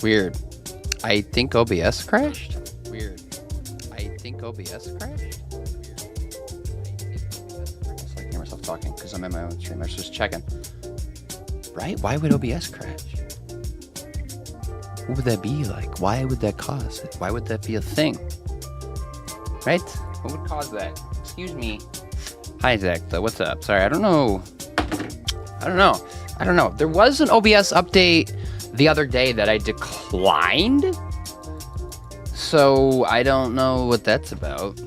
Weird. I think OBS crashed. Weird. I think OBS crashed. Weird. I can hear myself talking because I'm in my own stream. I was just checking. Right? Why would OBS crash? What would that be like? Why would that cause it? Why would that be a thing? Right? What would cause that? Excuse me. Hi, Zach. Though, what's up? Sorry, I don't know. There was an OBS update the other day that I declined. So I don't know what that's about.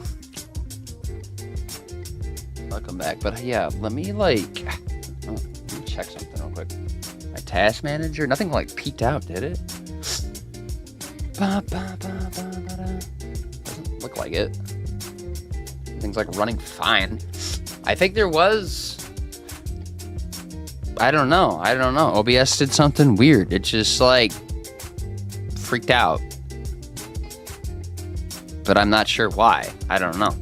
Welcome back. But yeah, let me check something real quick. My task manager, nothing like peeked out, did it? Doesn't look like it. Things like running fine. I think there was. I don't know. OBS did something weird. It just like freaked out. But I'm not sure why. I don't know.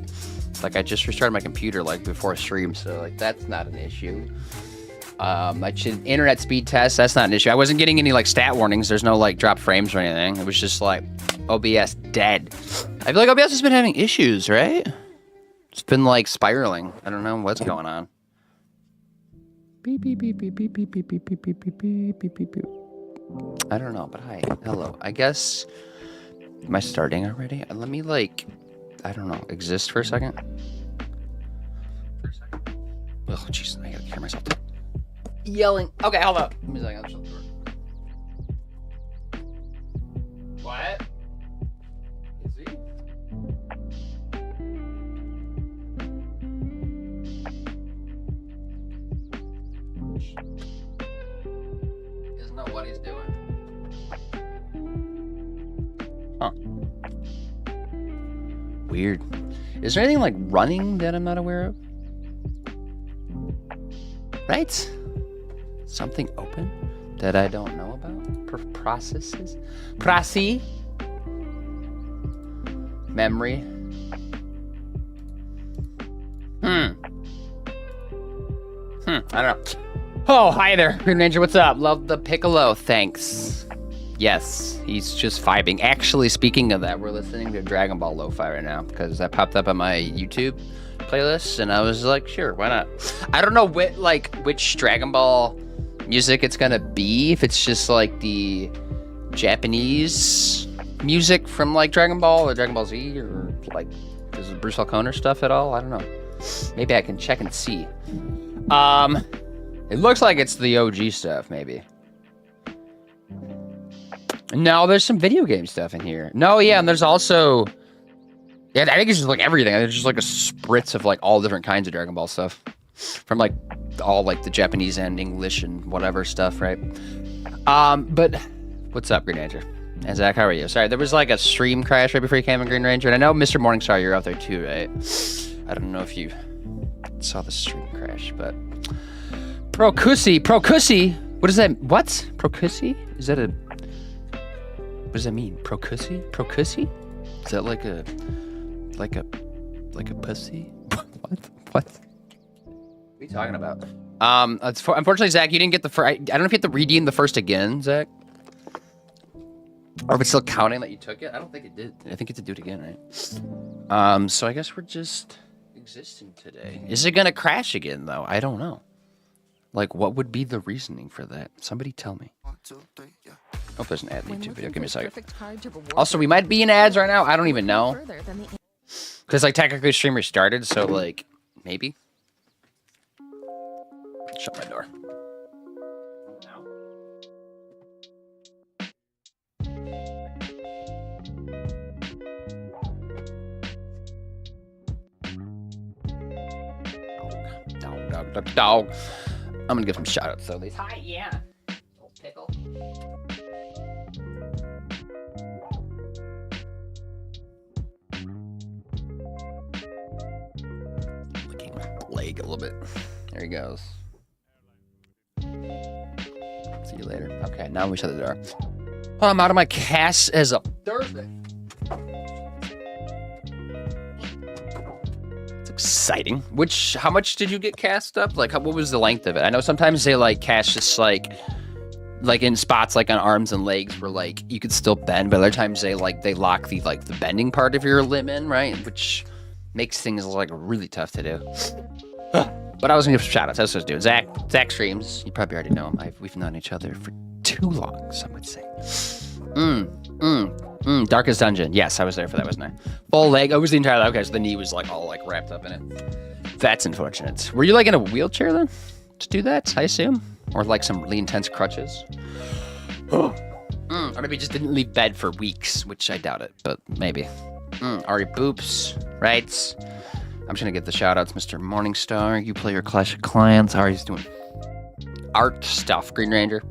Like I just restarted my computer like before stream, so like that's not an issue. Internet speed test, that's not an issue. I wasn't getting any like stat warnings. There's no like drop frames or anything. It was just like OBS dead. I feel like OBS has been having issues, right? It's been like spiraling. I don't know what's going on. Beep, beep, beep, beep, beep, beep, beep, beep, beep, beep, beep, beep, beep, beep, beep. I don't know, but hi. Hello. I guess. Am I starting already? Let me like, I don't know, exist for a second. Oh, jeez, I gotta hear myself yelling. Okay, hold up. Give me a second. What? Is he? He doesn't know what he's doing. Huh. Weird. Is there anything like running that I'm not aware of? Right? Something open that I don't know about? Processes? Memory? I don't know. Oh, hi there, Green Ranger. What's up? Love the Piccolo. Thanks. Yes, he's just vibing. Actually, speaking of that, we're listening to Dragon Ball Lo-Fi right now because that popped up on my YouTube playlist, and I was like, sure, why not? I don't know which Dragon Ball music it's gonna be. If it's just like the Japanese music from like Dragon Ball or Dragon Ball Z, or like is it Bruce Falconer stuff at all? I don't know. Maybe I can check and see. It looks like it's the OG stuff, maybe. No, there's some video game stuff in here. No, yeah, and there's also... Yeah, I think it's just like everything. There's just like a spritz of like all different kinds of Dragon Ball stuff. From like all like the Japanese and English and whatever stuff, right? But what's up, Green Ranger? And Zach, how are you? Sorry, there was like a stream crash right before you came in, Green Ranger. And I know Mr. Morningstar, you're out there too, right? I don't know if you saw the stream crash, but... Procussy! What is that? What? Procussy? Is that a... What does that mean? Procussy? Is that like a pussy? What? What are you talking about? Unfortunately, Zach, you didn't get the first. I don't know if you have to redeem the first again, Zach. Or if it's still counting that you took it. I don't think it did. I think you have to do it again, right? So I guess we're just existing today. Is it gonna crash again though? I don't know. Like, what would be the reasoning for that? Somebody tell me. Oh, there's an ad in the YouTube video. Give me a second. Also, we might be in ads right now. I don't even know. Because, like, technically, stream restarted, so, like, maybe. Shut my door. Dog. I'm gonna give some shout outs though. Hi, yeah. Old pickle. Licking my leg a little bit. There he goes. See you later. Okay, now we shut the door. Oh, I'm out of my cast as of Thursday. Exciting. How much did you get cast up? Like, what was the length of it? I know sometimes they like cast just like like in spots like on arms and legs where like you could still bend, but other times they lock the bending part of your limb in, right? Which makes things like really tough to do. But I was gonna give some shout outs. That's what I was doing. Zach streams. You probably already know him. We've known each other for too long, some would say. Darkest Dungeon. Yes, I was there for that, wasn't I? Full leg. Oh, it was the entire leg. Okay, so the knee was like all like wrapped up in it. That's unfortunate. Were you like in a wheelchair then to do that, I assume? Or like some really intense crutches? Or maybe just didn't leave bed for weeks, which I doubt it, but maybe. Ari Boops, right? I'm just gonna get the shout outs, Mr. Morningstar. You play your Clash of Clans. Ari's doing art stuff. Green Ranger.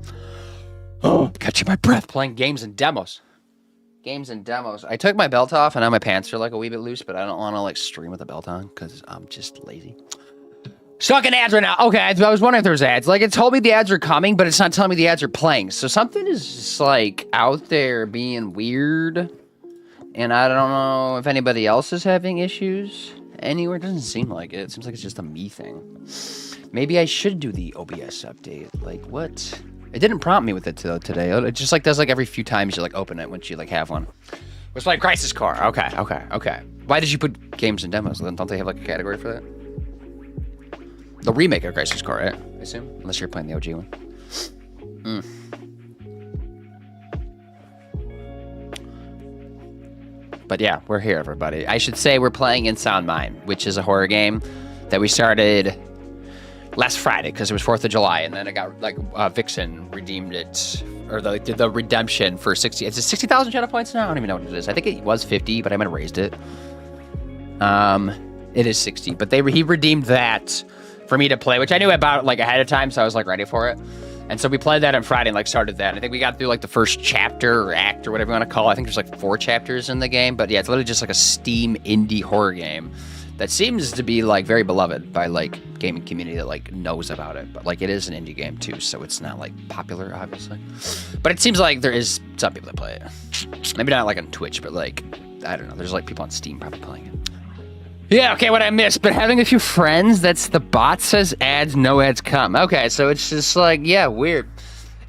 Oh, catching my breath playing games and demos. I took my belt off and now my pants are like a wee bit loose, but I don't want to like stream with the belt on because I'm just lazy. Stuck in ads right now. Okay, I was wondering if there was ads. Like it told me the ads are coming, but it's not telling me the ads are playing. So something is just like out there being weird. And I don't know if anybody else is having issues anywhere. It doesn't seem like it. It seems like it's just a me thing. Maybe I should do the OBS update. Like what? It didn't prompt me with it today. It just like does like every few times you like open it once you like have one. Let's play Crisis Core. Okay. Why did you put games and demos? Don't they have like a category for that? The remake of Crisis Core, right? I assume, unless you're playing the OG one. But yeah, we're here, everybody. I should say we're playing In Sound Mind, which is a horror game that we started last Friday because it was 4th of July, and then it got like Vixen redeemed it, or the redemption for 60. It's 60,000 channel points now. I don't even know what it is. I think it was 50, but I might have raised it. It is 60, but he redeemed that for me to play, which I knew about like ahead of time, so I was like ready for it. And so we played that on Friday and like started that. I think we got through like the first chapter or act or whatever you want to call it. I think there's like 4 chapters in the game, but yeah, it's literally just like a Steam indie horror game that seems to be like very beloved by like gaming community that like knows about it. But like it is an indie game too, so it's not like popular obviously. But it seems like there is some people that play it. Maybe not like on Twitch, but like I don't know. There's like people on Steam probably playing it. Yeah, okay, what I missed, but having a few friends, that's the bot says ads, no ads come. Okay, so it's just like, yeah, weird.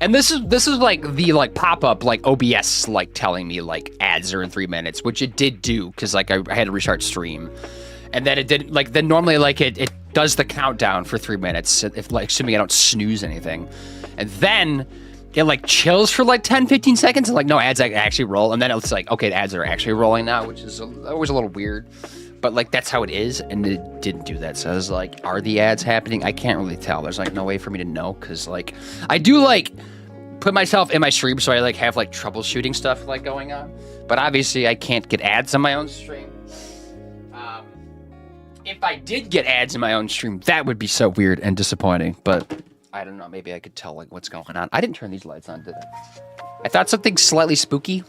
And this is like the like pop-up like OBS like telling me like ads are in 3 minutes, which it did do because like I had to restart stream. And then it did like then normally like it does the countdown for 3 minutes if like assuming I don't snooze anything. And then it like chills for like 10-15 seconds and like no ads actually roll, and then it's like okay, the ads are actually rolling now, which is always a little weird. But like that's how it is, and it didn't do that. So I was like, are the ads happening? I can't really tell. There's like no way for me to know because like I do like put myself in my stream, so I like have like troubleshooting stuff like going on. But obviously I can't get ads on my own stream. If I did get ads in my own stream, that would be so weird and disappointing. But I don't know. Maybe I could tell like what's going on. I didn't turn these lights on, did I? I thought something slightly spooky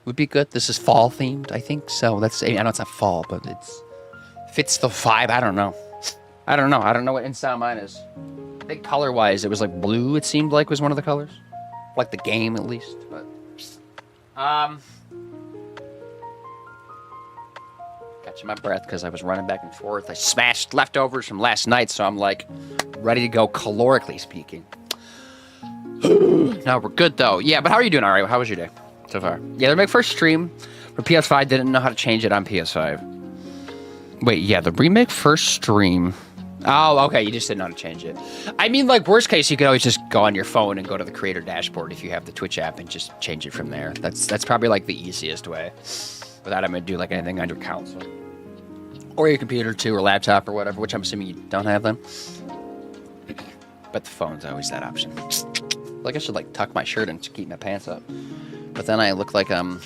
would be good. This is fall themed, I think. So that's, I know it's not fall, but it's fits the vibe. I don't know. I don't know what In Sound Mind is. I think color wise, it was like blue. It seemed like was one of the colors, like the game at least. But catching my breath because I was running back and forth. I smashed leftovers from last night, so I'm like ready to go calorically speaking. No, we're good though. Yeah, but how are you doing? All right. How was your day so far? Yeah, the first stream for PS5 didn't know how to change it on PS5. Wait, yeah, the remake first stream. Oh, okay, you just didn't know how to change it. I mean, like, worst case, you could always just go on your phone and go to the creator dashboard if you have the Twitch app and just change it from there. That's probably, like, the easiest way without having to do, like, anything on your console. Or your computer, too, or laptop or whatever, which I'm assuming you don't have them. But the phone's always that option. Like, I should, like, tuck my shirt and keep my pants up. But then I look like, I don't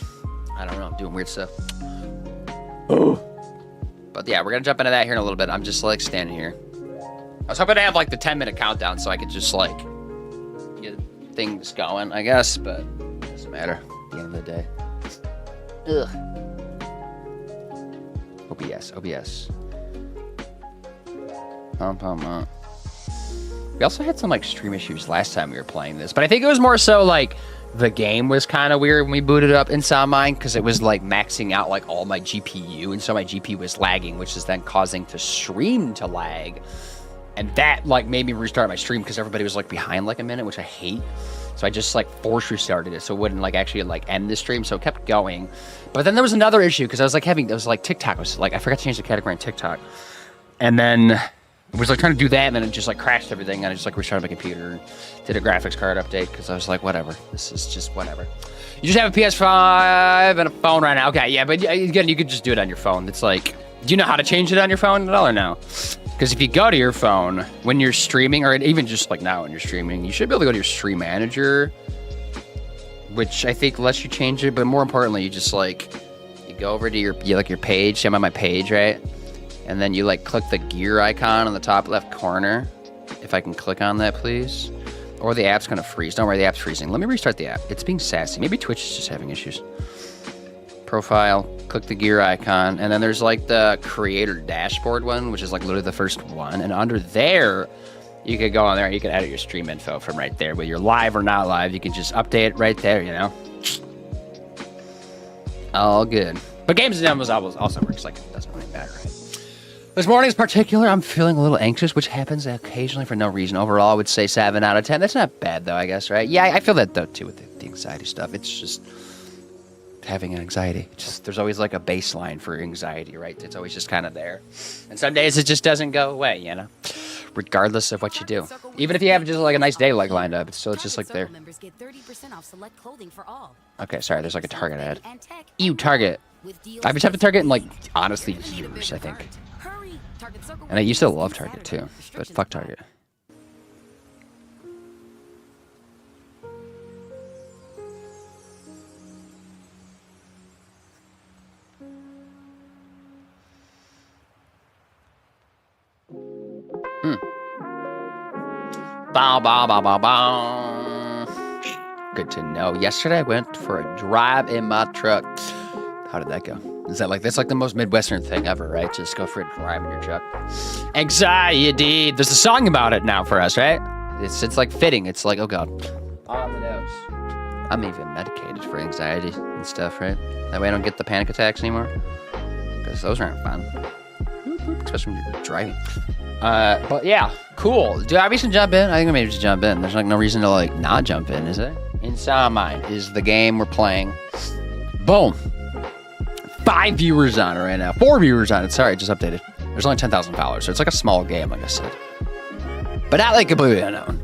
know, I'm doing weird stuff. Oh. But yeah, we're gonna jump into that here in a little bit. I'm just like standing here. I was hoping to have like the 10-minute countdown so I could just like get things going, I guess, but it doesn't matter at the end of the day. Ugh. OBS. We also had some like stream issues last time we were playing this, but I think it was more so like the game was kind of weird when we booted up In Sound Mind because it was like maxing out like all my GPU, and so my GPU was lagging, which is then causing the stream to lag. And that like made me restart my stream because everybody was like behind like a minute, which I hate. So I just like force restarted it so it wouldn't like actually like end the stream. So it kept going. But then there was another issue because I was like TikTok was like, I forgot to change the category in TikTok. And then I was like trying to do that and then it just like crashed everything. And I just like restarted my computer, did a graphics card update because I was like, whatever, this is just whatever. You just have a PS5 and a phone right now. Okay, yeah, but again, you could just do it on your phone. It's like, do you know how to change it on your phone at all or no? Because if you go to your phone when you're streaming, or even just like now when you're streaming, you should be able to go to your stream manager, which I think lets you change it. But more importantly, you just like, you go over to your page. I'm on my page, right? And then you like click the gear icon on the top left corner. If I can click on that, please. Or the app's gonna freeze. Don't worry, the app's freezing. Let me restart the app. It's being sassy. Maybe Twitch is just having issues. Profile, click the gear icon, and then there's like the creator dashboard one, which is like literally the first one. And under there, you could go on there and you can edit your stream info from right there. Whether you're live or not live, you can just update it right there, you know? All good. But games and demos also works, like it doesn't really matter, right? This morning in particular, I'm feeling a little anxious, which happens occasionally for no reason. Overall, I would say 7 out of 10. That's not bad, though, I guess, right? Yeah, I feel that, though, too, with the anxiety stuff. It's just having an anxiety. There's always, like, a baseline for anxiety, right? It's always just kind of there. And some days it just doesn't go away, you know? Regardless of what you do. Even if you have just, like, a nice day, like, lined up, it's still just, like, there. Okay, sorry, there's, like, a Target ad. Ew, Target. I've been to Target in, like, honestly, years, I think. And I used to love Target too, but fuck Target. Bow, bow, bow, bow, bow. Good to know. Yesterday I went for a drive in my truck. How did that go? Is that like, that's like the most Midwestern thing ever, right? Just go for a drive in your truck. Anxiety. There's a song about it now for us, right? It's like fitting. It's like, oh God. On the nose. I'm even medicated for anxiety and stuff, right? That way I don't get the panic attacks anymore. Because those aren't fun. Especially when you're driving. But yeah, cool. Do I maybe should jump in? I think maybe just jump in. There's like no reason to like not jump in, is there? Inside Mind is the game we're playing. Boom. 5 viewers on it right now. 4 viewers on it. Sorry, I just updated. There's only 10,000 followers, so it's like a small game, like I said. But not like completely unknown.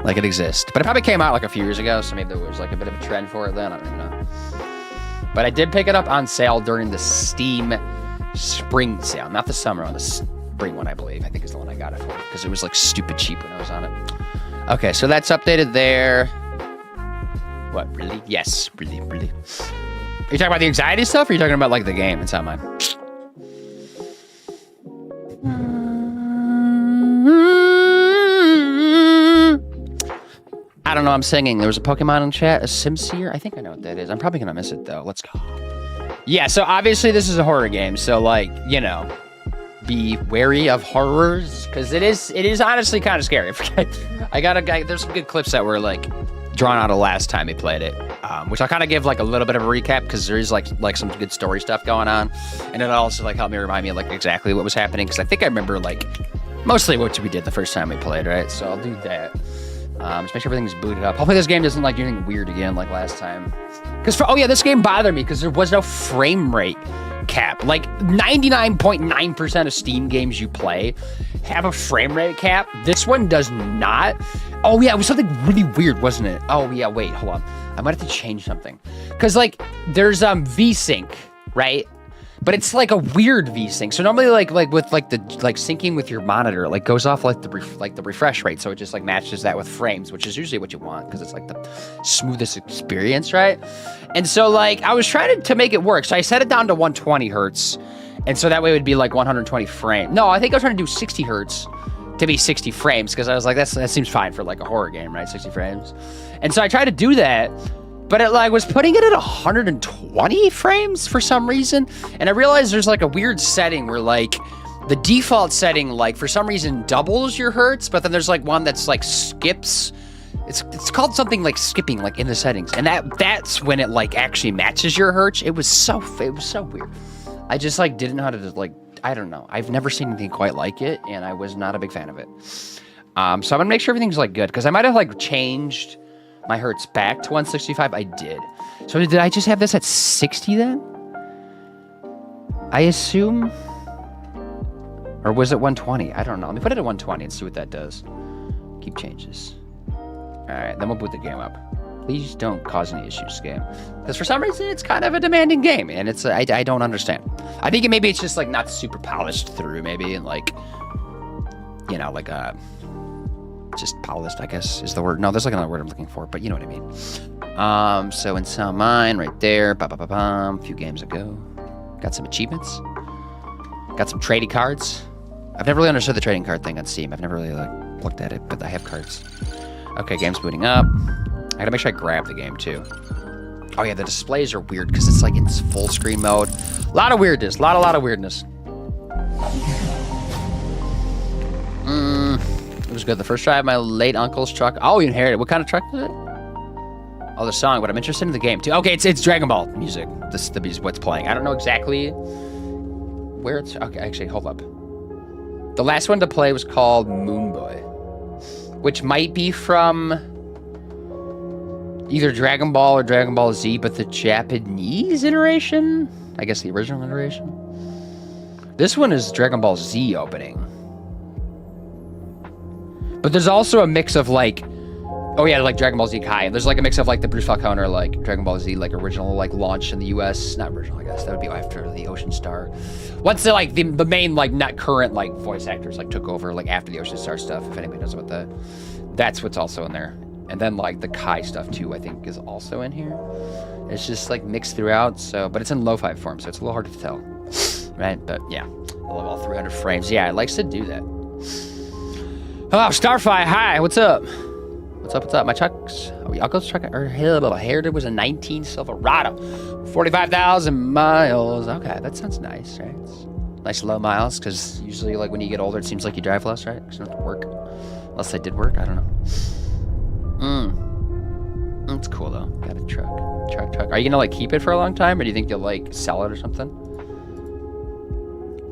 Like it exists. But it probably came out like a few years ago, so maybe there was like a bit of a trend for it then. I don't even know. But I did pick it up on sale during the Steam spring sale. Not the summer one, the spring one, I believe. I think is the one I got it for. Because it was like stupid cheap when I was on it. Okay, so that's updated there. What, really? Yes, really, really. Are you talking about the anxiety stuff, or are you talking about, like, the game? It's not mine. I don't know, I'm singing. There was a Pokemon in chat, a Simseer. I think I know what that is. I'm probably gonna miss it, though. Let's go. Yeah, so obviously this is a horror game, so, like, you know, be wary of horrors, because it is honestly kind of scary. There's some good clips that were, like, drawn out of last time we played it, which I'll kind of give like a little bit of a recap because there is like some good story stuff going on, and it also like helped me remind me of like exactly what was happening because I think I remember like mostly what we did the first time we played, right? So I'll do that. Just make sure everything's booted up. Hopefully this game doesn't like do anything weird again like last time. Because oh yeah, this game bothered me because there was no frame rate cap. Like 99.9% of Steam games you play have a frame rate cap. This one does not. Oh yeah, it was something really weird, wasn't it? Oh yeah, wait, hold on. I might have to change something. Cause like there's VSync, right? But it's like a weird VSync. So normally like with like the syncing with your monitor, it like goes off like the refresh rate. So it just like matches that with frames, which is usually what you want because it's like the smoothest experience, right? And so like I was trying to make it work. So I set it down to 120 hertz. And so that way it would be like 120 frames. No, I think I was trying to do 60 hertz to be 60 frames because I was like, that seems fine for like a horror game, right? 60 frames. And so I tried to do that, but it like was putting it at 120 frames for some reason. And I realized there's like a weird setting where like the default setting, like for some reason doubles your hertz, but then there's like one that's like skips. It's called something like skipping, like in the settings. And that's when it like actually matches your hertz. It was so weird. I just like didn't know how to just like I don't know. I've never seen anything quite like it, and I was not a big fan of it. So I'm gonna make sure everything's like good, because I might have like changed my hertz back to 165. I did. So did I just have this at 60 then? I assume, or was it 120? I don't know. Let me put it at 120 and see what that does. Keep changes. All right, then we'll boot the game up. Please don't cause any issues, game, because for some reason it's kind of a demanding game, and it's I don't understand. I think maybe it's just like not super polished through, maybe, and like, you know, like just polished, I guess is the word. No, there's like another word I'm looking for, but you know what I mean. So in Sound Mine right there, a few games ago, got some achievements, got some trading cards. I've never really understood the trading card thing on Steam. I've never really like looked at it, but I have cards. Okay, game's booting up. I gotta make sure I grab the game too. Oh yeah, the displays are weird because it's like in full screen mode. A lot of weirdness, a lot of weirdness. It was good. The first try of my late uncle's truck. Oh, you inherited. What kind of truck is it? Oh, the song, but I'm interested in the game too. Okay, it's Dragon Ball music. This is what's playing. I don't know exactly where it's. Okay, actually, hold up. The last one to play was called Moon Boy, which might be from either Dragon Ball or Dragon Ball Z, but the Japanese iteration? I guess the original iteration? This one is Dragon Ball Z opening. But there's also a mix of like, oh yeah, like Dragon Ball Z Kai. There's like a mix of like the Bruce Falcone or like Dragon Ball Z like original like launch in the US. Not original, I guess. That would be after the Ocean Star. Once the like the main like not current like voice actors like took over like after the Ocean Star stuff, if anybody knows about that. That's what's also in there. And then like the Kai stuff too, I think is also in here. It's just like mixed throughout, so but it's in lo-fi form, so it's a little hard to tell. Right? But yeah. I love all 300 frames. Yeah, it likes to do that. Oh, Starfire, hi, what's up? What's up? My truck's, uncle's truck, or Heritage was a 19 Silverado. 45,000 miles. Okay, that sounds nice, right? It's nice low miles, because usually like when you get older, it seems like you drive less, right? Because you don't have to work. Unless they did work, I don't know. It's cool though. Got a truck. Are you gonna like keep it for a long time, or do you think you'll like sell it or something?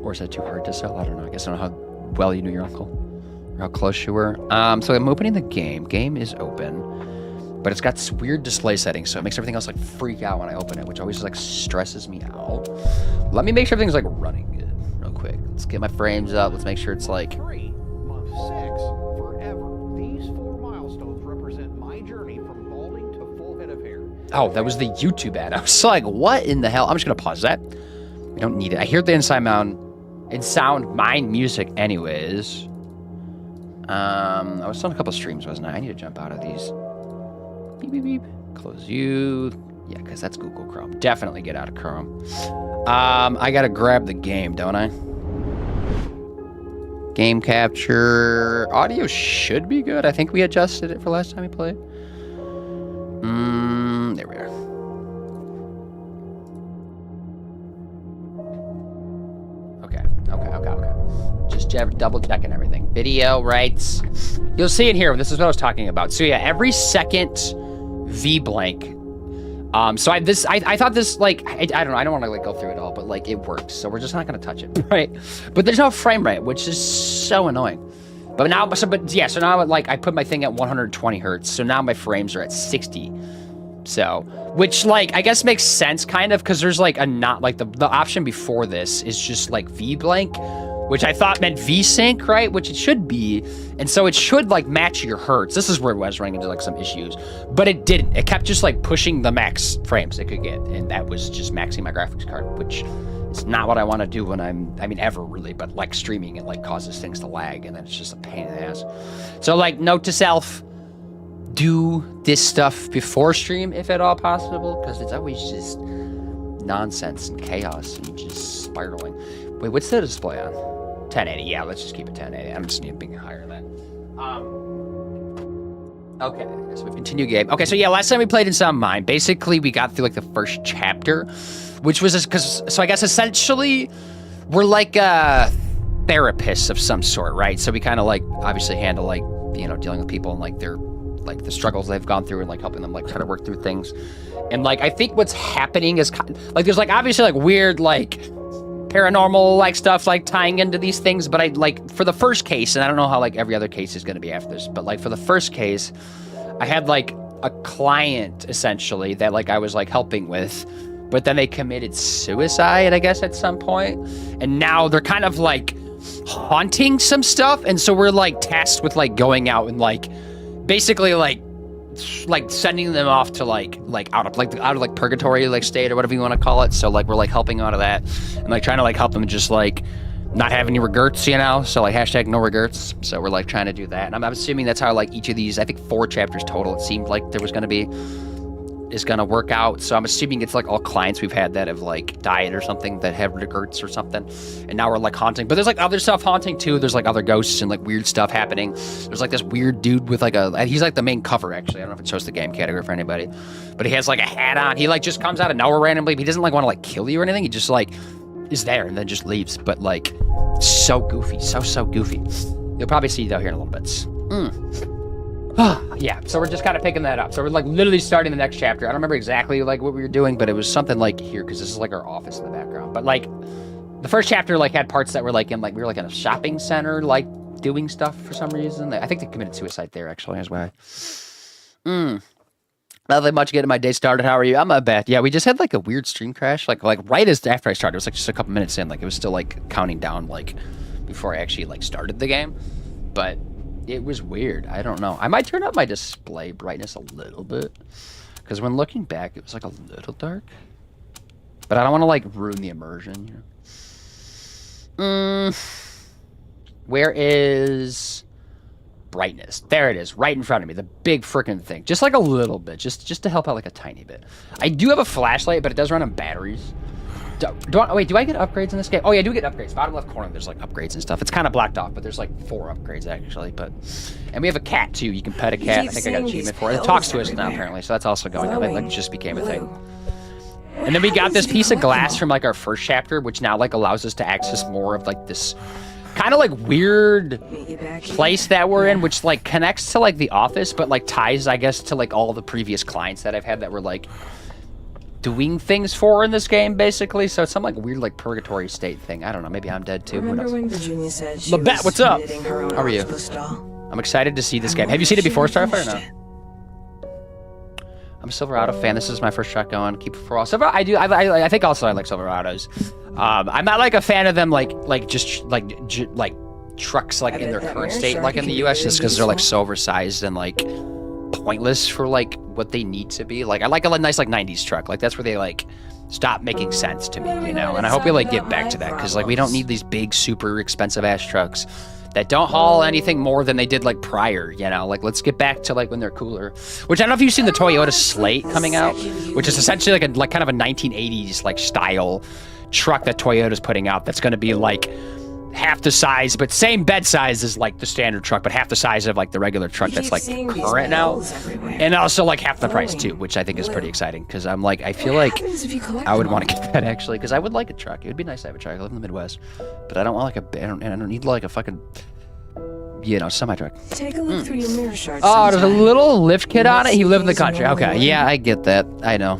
Or is that too hard to sell? I don't know. I guess I don't know how well you knew your uncle, or how close you were. So I'm opening the game. Game is open, but it's got weird display settings, so it makes everything else like freak out when I open it, which always like stresses me out. Let me make sure everything's like running good real quick. Let's get my frames up. Let's make sure it's like 3 month 6 forever. These 4 milestones represent my journey from balding to full head of hair. Oh, that was the YouTube ad. I was like, what in the hell? I'm just gonna pause that. We don't need it. I hear the Sound Mine music anyways. I was on a couple streams, wasn't I? I need to jump out of these. Beep, beep, beep. Close you. Yeah, because that's Google Chrome. Definitely get out of Chrome. I gotta grab the game, don't I? Game capture. Audio should be good. I think we adjusted it for last time we played. There we are. Okay. Just double checking everything. Video rights. You'll see it here. This is what I was talking about. So yeah, every second V blank. So I thought this like I don't know. I don't want to like go through it all, but like it worked. So we're just not gonna touch it, right? But there's no frame rate, which is so annoying. But now, so now like I put my thing at 120 hertz. So now my frames are at 60. So, which like I guess makes sense kind of because there's like a not like the option before this is just like V blank, which I thought meant V-Sync, right? Which it should be. And so it should like match your hertz. This is where I was running into like some issues, but it didn't. It kept just like pushing the max frames it could get. And that was just maxing my graphics card, which is not what I want to do when I mean, ever really, but like streaming, it like causes things to lag and then it's just a pain in the ass. So like note to self, do this stuff before stream if at all possible, because it's always just nonsense and chaos and just spiraling. Wait, what's the display on? 1080. Yeah, let's just keep it 1080. I'm just need to be higher than that. Okay, so we continue game. Okay, so yeah, last time we played in Sound Mine, basically we got through like the first chapter, which was just because, so I guess essentially we're like therapists of some sort, right? So we kind of like obviously handle like, you know, dealing with people and like their like the struggles they've gone through and like helping them like try to work through things. And like I think what's happening is like there's like obviously like weird like paranormal like stuff like tying into these things, but I like for the first case, and I don't know how like every other case is going to be after this, but like for the first case, I had like a client essentially that like I was like helping with, but then they committed suicide, I guess, at some point, and now they're kind of like haunting some stuff, and so we're like tasked with like going out and like basically like sending them off to like out of purgatory like state or whatever you want to call it. So like we're like helping out of that and like trying to like help them just like not have any regrets, you know, so like hashtag no regrets. So we're like trying to do that, and I'm assuming that's how like each of these, I think 4 chapters total it seemed like there was going to be, is going to work out. So I'm assuming it's like all clients we've had that have like died or something, that have regrets or something, and now we're like haunting. But there's like other stuff haunting too. There's like other ghosts and like weird stuff happening. There's like this weird dude with like he's like the main cover actually. I don't know if it shows the game category for anybody, but he has like a hat on. He like just comes out of nowhere randomly. He doesn't like want to like kill you or anything. He just like is there and then just leaves. But like so goofy, so goofy. You'll probably see though here in a little bit. Yeah, so we're just kind of picking that up. So we're like literally starting the next chapter. I don't remember exactly like what we were doing, but it was something like here because this is like our office in the background. But like the first chapter like had parts that were like in like we were like in a shopping center like doing stuff for some reason. I think they committed suicide there actually as well. Nothing much getting my day started. How are you? I'm not bad. Yeah, we just had like a weird stream crash like right as after I started. It was like just a couple minutes in, like it was still like counting down like before I actually like started the game, but it was weird. I don't know. I might turn up my display brightness a little bit because when looking back, it was like a little dark. But I don't want to like ruin the immersion. You know? Where is brightness? There it is, right in front of me. The big freaking thing. Just like a little bit, just to help out like a tiny bit. I do have a flashlight, but it does run on batteries. Do I get upgrades in this game? Oh yeah, I do get upgrades. Bottom left corner, there's like upgrades and stuff. It's kind of blocked off, but there's like 4 upgrades actually. And we have a cat too. You can pet a cat. I think I got an achievement for it. It talks to us now apparently, so that's also going on. It like just became a thing. And then we got this piece of glass from like our first chapter, which now like allows us to access more of like this kind of like weird place that we're in, which like connects to like the office, but like ties, I guess, to like all the previous clients that I've had that were like doing things for in this game, basically. So it's some like weird like purgatory state thing. I don't know. Maybe I'm dead too. Remember when Virginia said she Labette, what's up? her own How are you? octopus doll? I'm excited to see this game. Have you seen it before, Starfire? Or no? I'm a Silverado fan. This is my first shot going. Keep it for all. Silverado, I think also I like Silverados. I'm not like a fan of them like trucks like in their current state like in the US, just because they're like so oversized and like pointless for like what they need to be. Like I like a nice like 90s truck. Like that's where they like stop making sense to me, you know. And I hope we like get back to that, because like we don't need these big super expensive ass trucks that don't haul anything more than they did like prior, you know. Like let's get back to like when they're cooler. Which I don't know if you've seen the Toyota Slate coming out, which is essentially like kind of a 1980s like style truck that Toyota's putting out, that's going to be like half the size, but same bed size as like the standard truck, but half the size of like the regular truck that's like current now, and also like half the price too, which I think is pretty exciting, because I'm like, I feel like I would want to get that actually, because I would like a truck. It would be nice to have a truck. I live in the Midwest, but I don't want like I don't need like a fucking, you know, semi truck. Take a look through your mirror shards. Oh, there's a little lift kit on it. He lived in the country. Okay, yeah, I get that. I know.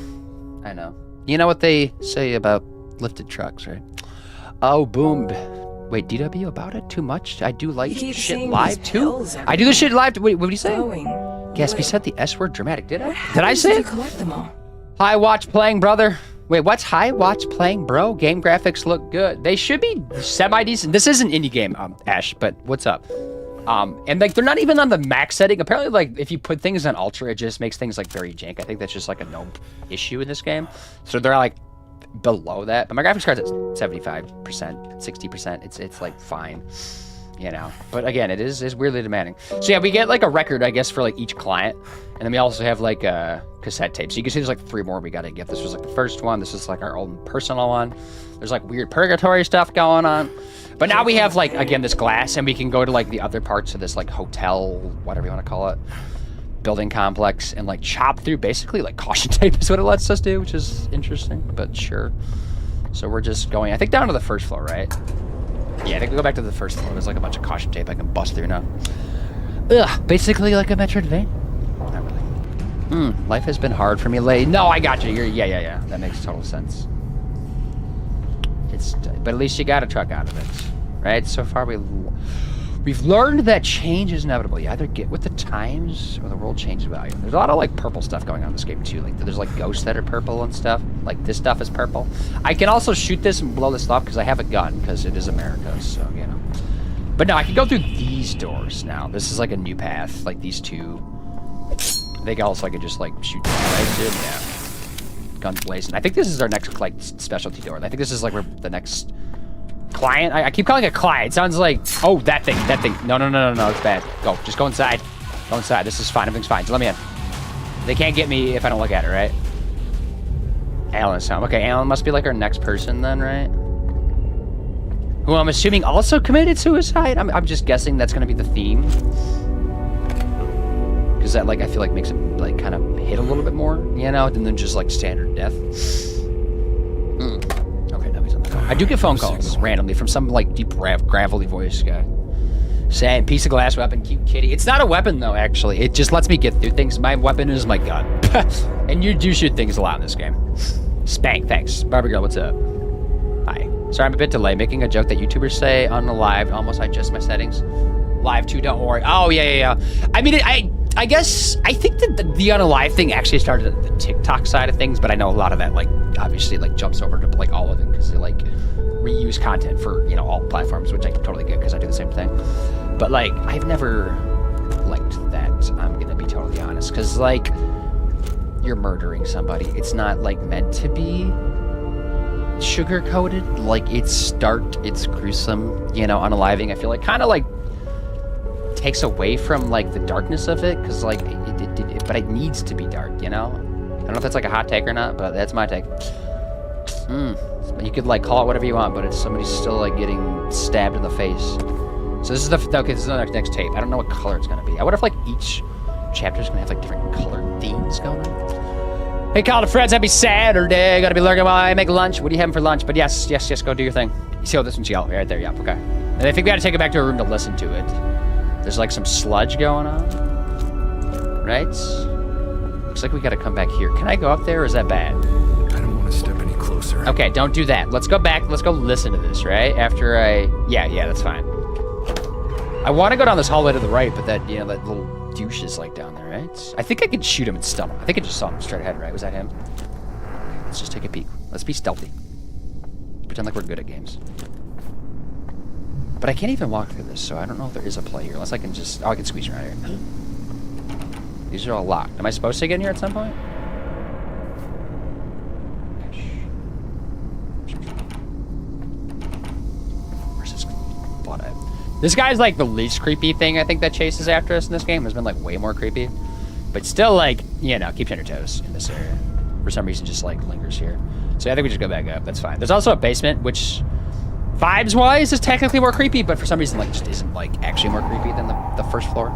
You know what they say about lifted trucks, right? Oh, boom. Wait, DW about it? Too much? I do like shit live too? I do the shit live too. Wait, what did you say? Yes, we said the S word dramatic, did I? Did I say it? Hi, watch playing, brother. Wait, what's hi, watch playing, bro? Game graphics look good. They should be semi-decent. This is an indie game, Ash, but what's up? And like, they're not even on the max setting. Apparently, like, if you put things on ultra, it just makes things like very jank. I think that's just like a no issue in this game. So they're like below that, but my graphics card's at 75%, 60%. It's like fine, you know. But again, it is weirdly demanding. So yeah, we get like a record, I guess, for like each client, and then we also have like a cassette tape. So you can see there's like 3 more we gotta get. This was like the first one. This is like our own personal one. There's like weird purgatory stuff going on. But now we have like, again, this glass, and we can go to like the other parts of this like hotel, whatever you want to call it, building complex, and like chop through basically like caution tape is what it lets us do, which is interesting, but sure. So we're just going, I think, down to the first floor, right? Yeah, I think we go back to the first floor. There's like a bunch of caution tape I can bust through now. Ugh, basically like a Metroidvania. Not really. Life has been hard for me lately. No, I got you. Yeah. That makes total sense. It's but at least you got a truck out of it, right? So far, we've learned that change is inevitable. You either get with the times or the world changes value. There's a lot of like purple stuff going on in this game too. Like there's like ghosts that are purple and stuff. Like this stuff is purple. I can also shoot this and blow this up because I have a gun because it is America. So you know. But no, I can go through these doors now. This is like a new path. Like these two. I think also I could just like shoot the lights in. Yeah. Guns blazing. I think this is our next like specialty door. I think this is like where the next. Client? I keep calling it client. It sounds like, oh, that thing. No, it's bad. Go, just go inside. Go inside. This is fine. Everything's fine. Just let me in. They can't get me if I don't look at it, right? Alan's home. Okay, Alan must be like our next person then, right? Who I'm assuming also committed suicide? I'm just guessing that's gonna be the theme. Because that, like, I feel like makes it, like, kind of hit a little bit more, you know, than just, like, standard death. I do get phone calls randomly from some like deep gravelly voice guy saying piece of glass weapon, cute kitty. It's not a weapon though, actually. It just lets me get through things. My weapon is my gun. And you do shoot things a lot in this game. Spank, thanks. Barbie girl, what's up? Hi. Sorry, I'm a bit delayed. Making a joke that YouTubers say on the live. Almost I adjust my settings. Live too, don't worry. Oh yeah. I mean, I guess I think that the unalive thing actually started at the TikTok side of things, but I know a lot of that like obviously like jumps over to like all of it because they like reuse content for, you know, all platforms, which I totally get because I do the same thing. But like I've never liked that. I'm gonna be totally honest, because like you're murdering somebody. It's not like meant to be sugar coated. Like it's dark, it's gruesome. You know, unaliving. I feel like kind of like takes away from like the darkness of it, because like but it needs to be dark, you know. I don't know if that's like a hot take or not, but that's my take. You could like call it whatever you want, but it's somebody's still like getting stabbed in the face. So this is the okay. This is the next tape. I don't know what color it's gonna be. I wonder if like each chapter is gonna have like different color themes going on. Hey, call to friends. Happy Saturday. Gotta be lurking while I make lunch. What are you having for lunch? But yes. Go do your thing. You see how this one's yellow right there? Yeah. Okay. And I think we gotta take it back to a room to listen to it. There's like some sludge going on, right? Looks like we gotta come back here. Can I go up there, or is that bad? I don't want to step any closer. Okay, don't do that. Let's go back. Let's go listen to this, right? After I... Yeah, that's fine. I want to go down this hallway to the right, but that, you know, that little douche is like down there, right? I think I could shoot him and stun him. I think I just saw him straight ahead, right? Was that him? Let's just take a peek. Let's be stealthy. Pretend like we're good at games. But I can't even walk through this, so I don't know if there is a play here. Unless I can just... Oh, I can squeeze around here. These are all locked. Am I supposed to get in here at some point? Where's this blood at? This guy's like the least creepy thing I think that chases after us in this game. There's been like way more creepy. But still like, you know, keeps you on your toes in this area. For some reason just like lingers here. So I think we just go back up. That's fine. There's also a basement, which... Vibes-wise is technically more creepy, but for some reason, like, just isn't, like, actually more creepy than the first floor.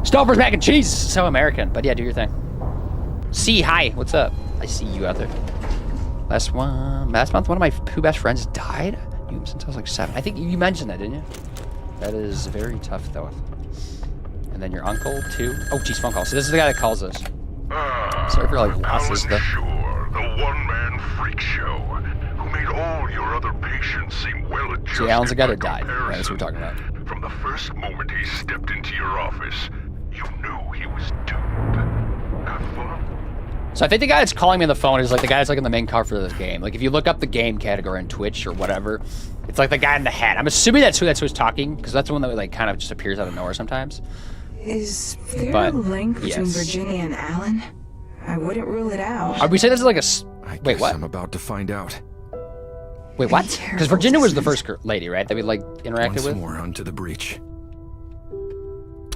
Stouffer's mac and cheese! So American. But yeah, do your thing. C, hi. What's up? I see you out there. Last month, one of my two best friends died. I knew him since I was, like, 7. I think you mentioned that, didn't you? That is very tough, though. And then your uncle, too. Oh, geez, phone call. So this is the guy that calls us. Sorry for, like, losses, though. Sure, the one-man freak show. Made all your other patients seem well adjusted. See, Alan's the guy that died. Right, that's what we're talking about. From the first moment he stepped into your office, you knew he was doomed. Have fun. So I think the guy that's calling me on the phone is like the guy that's like in the main cover of this game. Like if you look up the game category on Twitch or whatever, it's like the guy in the hat. I'm assuming that's who's talking, because that's the one that like kind of just appears out of nowhere sometimes. Is there a link between yes. Virginia and Alan? I wouldn't rule it out. Are we saying this is like a... I Wait, guess what? I'm about to find out. Wait, what? Because Virginia was the first lady, right? That we like interacted Once with? more onto the breach.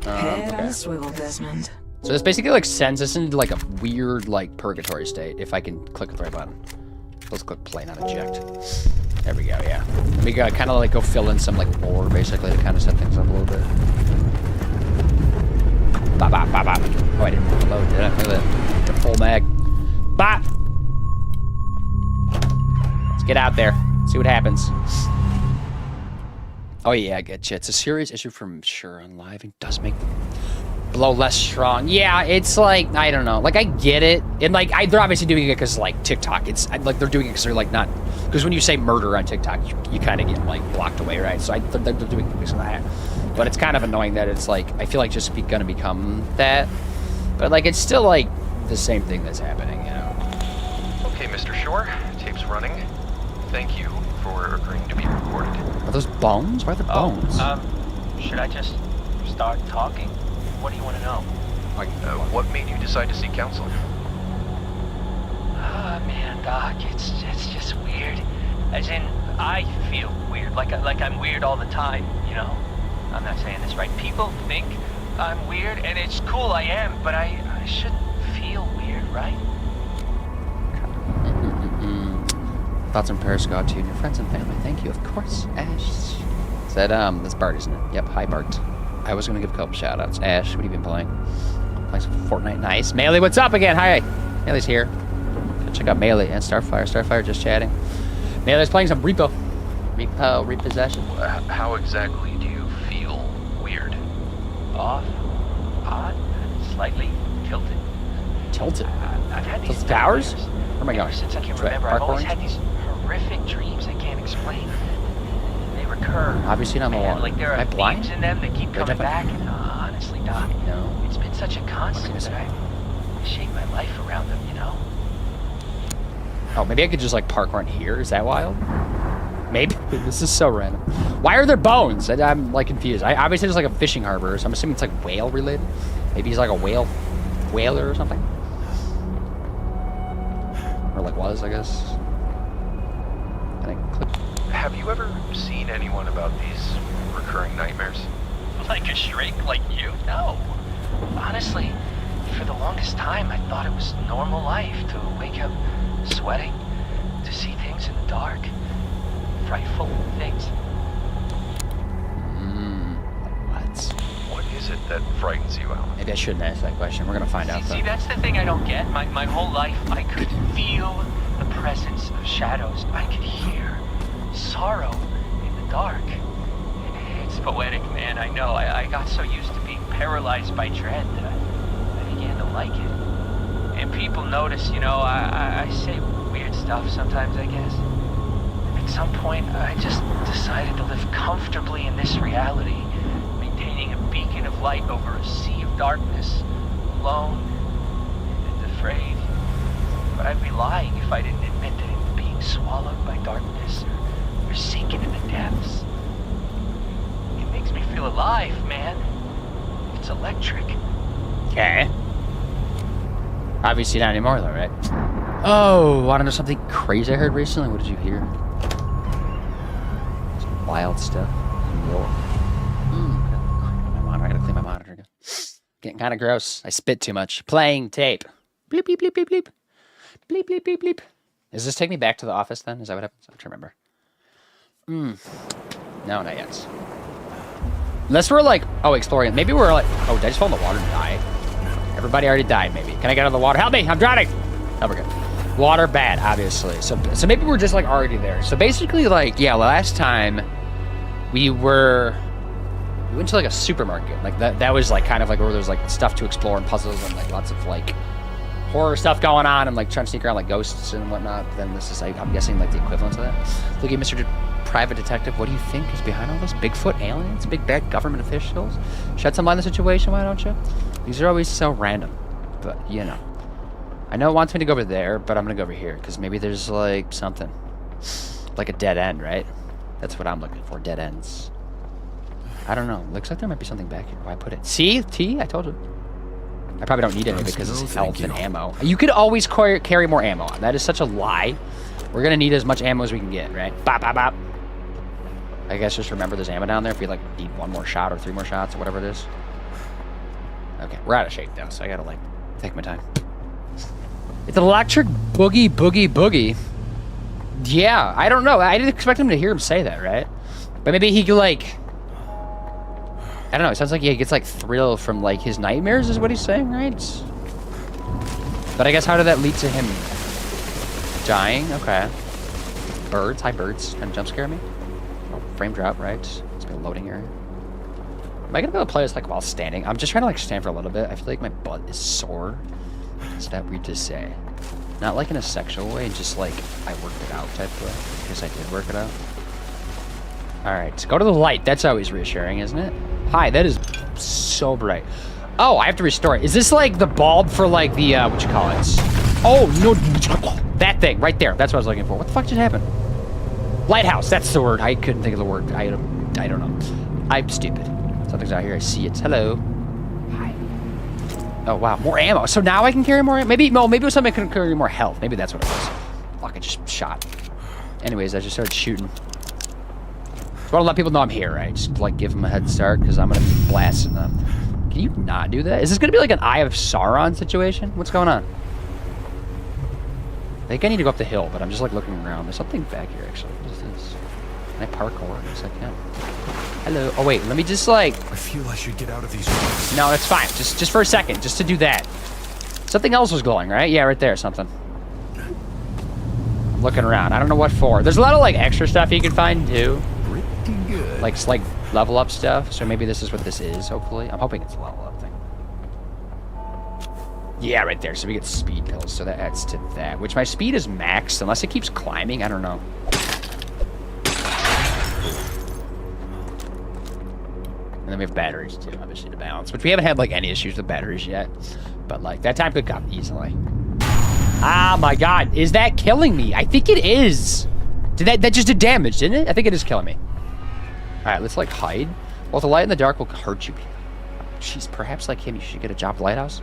Head on okay. a swivel, Desmond. So this basically like sends us into like a weird like purgatory state if I can click the right button. Let's click play, not eject. There we go, yeah. We gotta kind of like go fill in some like lore basically to kind of set things up a little bit. Bop, bop, bop, bop. Oh, I didn't reload, did I? Look at that. The full mag. Bop! Let's get out there. See what happens. Oh yeah, I get you. It's a serious issue from Sure on Live. It does make blow less strong. Yeah, it's like, I don't know. Like, I get it. And, like, they're obviously doing it because, like, TikTok. It's, like, they're doing it because they're, like, not... Because when you say murder on TikTok, you kind of get, like, blocked away, right? So they're doing it because of that. But it's kind of annoying that it's, like, I feel like just going to become that. But, like, it's still, like, the same thing that's happening, you know? Okay, Mr. Shore. Tape's running. Thank you for agreeing to be recorded. Are those bones? Why are the bones? Should I just start talking? What do you want to know? Like, What made you decide to seek counsel? Man, Doc, it's just weird. As in, I feel weird, like I'm weird all the time, you know? I'm not saying this right. People think I'm weird, and it's cool, I am, but I shouldn't feel weird, right? Thoughts and prayers go out to you and your friends and family. Thank you, of course. Ash. Is that, that's Bart, isn't it? Yep, hi, Bart. I was going to give a couple shout-outs. Ash, what have you been playing? Playing some Fortnite. Nice. Melee, what's up again? Hi. Melee's here. Go check out Melee and Starfire. Starfire just chatting. Melee's playing some Repo. Repossession. How exactly do you feel weird? Off, odd, slightly tilted. Tilted? I've had these Tilted towers? nightmares Oh my ever gosh. since I can Tra- remember. I've always parkouring? had these horrific dreams I can't explain. They recur. Obviously not on the Man, water. like there Am are I blind? themes in them that keep Did I coming jump back. And honestly, Doc, No. it's been such a constant missing? that I shape my life around them, you know? Oh, maybe I could just, like, park right here. Is that wild? Maybe. This is so random. Why are there bones? I'm, like, confused. I obviously it's like a fishing harbor, so I'm assuming it's, like, whale related. Maybe he's, like, a whaler or something. Or, like, was, I guess. Can I click? Have you ever seen anyone about these recurring nightmares? Like a shrink like you? No. Honestly, for the longest time, I thought it was normal life to wake up sweating, to see things in the dark, frightful things. What? What is it that frightens you out? Maybe I shouldn't ask that question. We're gonna find out, See, though. that's the thing I don't get. My whole life, I could feel the presence of shadows. I could hear sorrow in the dark. It's poetic, man, I know. I got so used to being paralyzed by dread that I began to like it. And people notice, you know, I say weird stuff sometimes, I guess. At some point, I just decided to live comfortably in this reality, maintaining a beacon of light over a sea of darkness, alone and afraid. But I'd be lying if I didn't admit that it's being swallowed by darkness or sinking in the depths. It makes me feel alive, man. It's electric. Okay. Obviously not anymore, though, right? Oh, wanna know something crazy I heard recently? What did you hear? Some wild stuff. Whoa. I gotta clean my monitor again. Getting kind of gross. I spit too much. Playing tape. Bleep, bleep, bleep, bleep, bleep. Bleep, bleep, bleep, bleep. Does this take me back to the office, then? Is that what happens? I'm trying to remember. No, not yet. Unless we're, like, exploring. Maybe we're, like... Oh, did I just fall in the water and die? Everybody already died, maybe. Can I get out of the water? Help me! I'm drowning! Oh, we're good. Water, bad, obviously. So maybe we're just, like, already there. So basically, like, yeah, last time we went to, like, a supermarket. Like, that was, like, kind of, like, where there's, like, stuff to explore and puzzles and, like, lots of, like, horror stuff going on and, like, trying to sneak around, like, ghosts and whatnot. But then this is, like, I'm guessing, like, the equivalent to that. Look at Mr. Private Detective. What do you think is behind all this? Bigfoot, aliens, big bad government officials? Shed some light on the situation, why don't you? These are always so random. But, you know. I know it wants me to go over there, but I'm going to go over here. Because maybe there's, like, something. Like a dead end, right? That's what I'm looking for. Dead ends. I don't know. Looks like there might be something back here. Why put it? See? T? I told you. I probably don't need any because it's health and ammo. You could always carry more ammo on. That is such a lie. We're going to need as much ammo as we can get, right? Bop, bop, bop. I guess just remember there's ammo down there if we, like, need one more shot or 3 more shots or whatever it is. Okay, we're out of shape, though, so I gotta, like, take my time. It's electric boogie, boogie, boogie. Yeah, I don't know. I didn't expect him to hear him say that, right? But maybe he could, like... I don't know. It sounds like he gets, like, thrill from, like, his nightmares is what he's saying, right? But I guess how did that lead to him dying? Okay. Birds. Hi, birds. Trying to jump scare me? Oh, frame drop, right? It's a loading area. Am I gonna be able to play this like while standing? I'm just trying to like stand for a little bit. I feel like my butt is sore. Is that weird to say? Not like in a sexual way, just like I worked it out type of way. Because I did work it out. Alright, so go to the light. That's always reassuring, isn't it? Hi, that is so bright. Oh, I have to restore it. Is this like the bulb for like the, what you call it? Oh, no, that thing right there. That's what I was looking for. What the fuck just happened? Lighthouse, that's the word. I couldn't think of the word. I don't know. I'm stupid. Something's out here. I see it. Hello. Hi. Oh, wow. More ammo. So now I can carry more ammo? Maybe it was something I can carry more health. Maybe that's what it was. Fuck, I just shot. Anyways, I just started shooting. I want to let people know I'm here, right? Just like give them a head start because I'm going to be blasting them. Can you not do that? Is this going to be like an Eye of Sauron situation? What's going on? I think I need to go up the hill, but I'm just like looking around. There's something back here, actually. What is this? Can I parkour? Yes, I can. Hello. Oh, wait. Let me just like... I feel I should get out of these rooms. No, that's fine. Just for a second. Just to do that. Something else was glowing, right? Yeah, right there. Something. I'm looking around. I don't know what for. There's a lot of like extra stuff you can find, too. Pretty good. Like level up stuff. So maybe this is what this is, hopefully. I'm hoping it's a level up thing. Yeah, right there. So we get speed pills. So that adds to that. Which my speed is maxed unless it keeps climbing. I don't know. And then we have batteries too, obviously, to balance. Which we haven't had like any issues with batteries yet. But like that time could come easily. Ah my god. Is that killing me? I think it is. That just did damage, didn't it? I think it is killing me. Alright, let's like hide. Well, the light in the dark will hurt you. Jeez, perhaps like him, you should get a job at Lighthouse.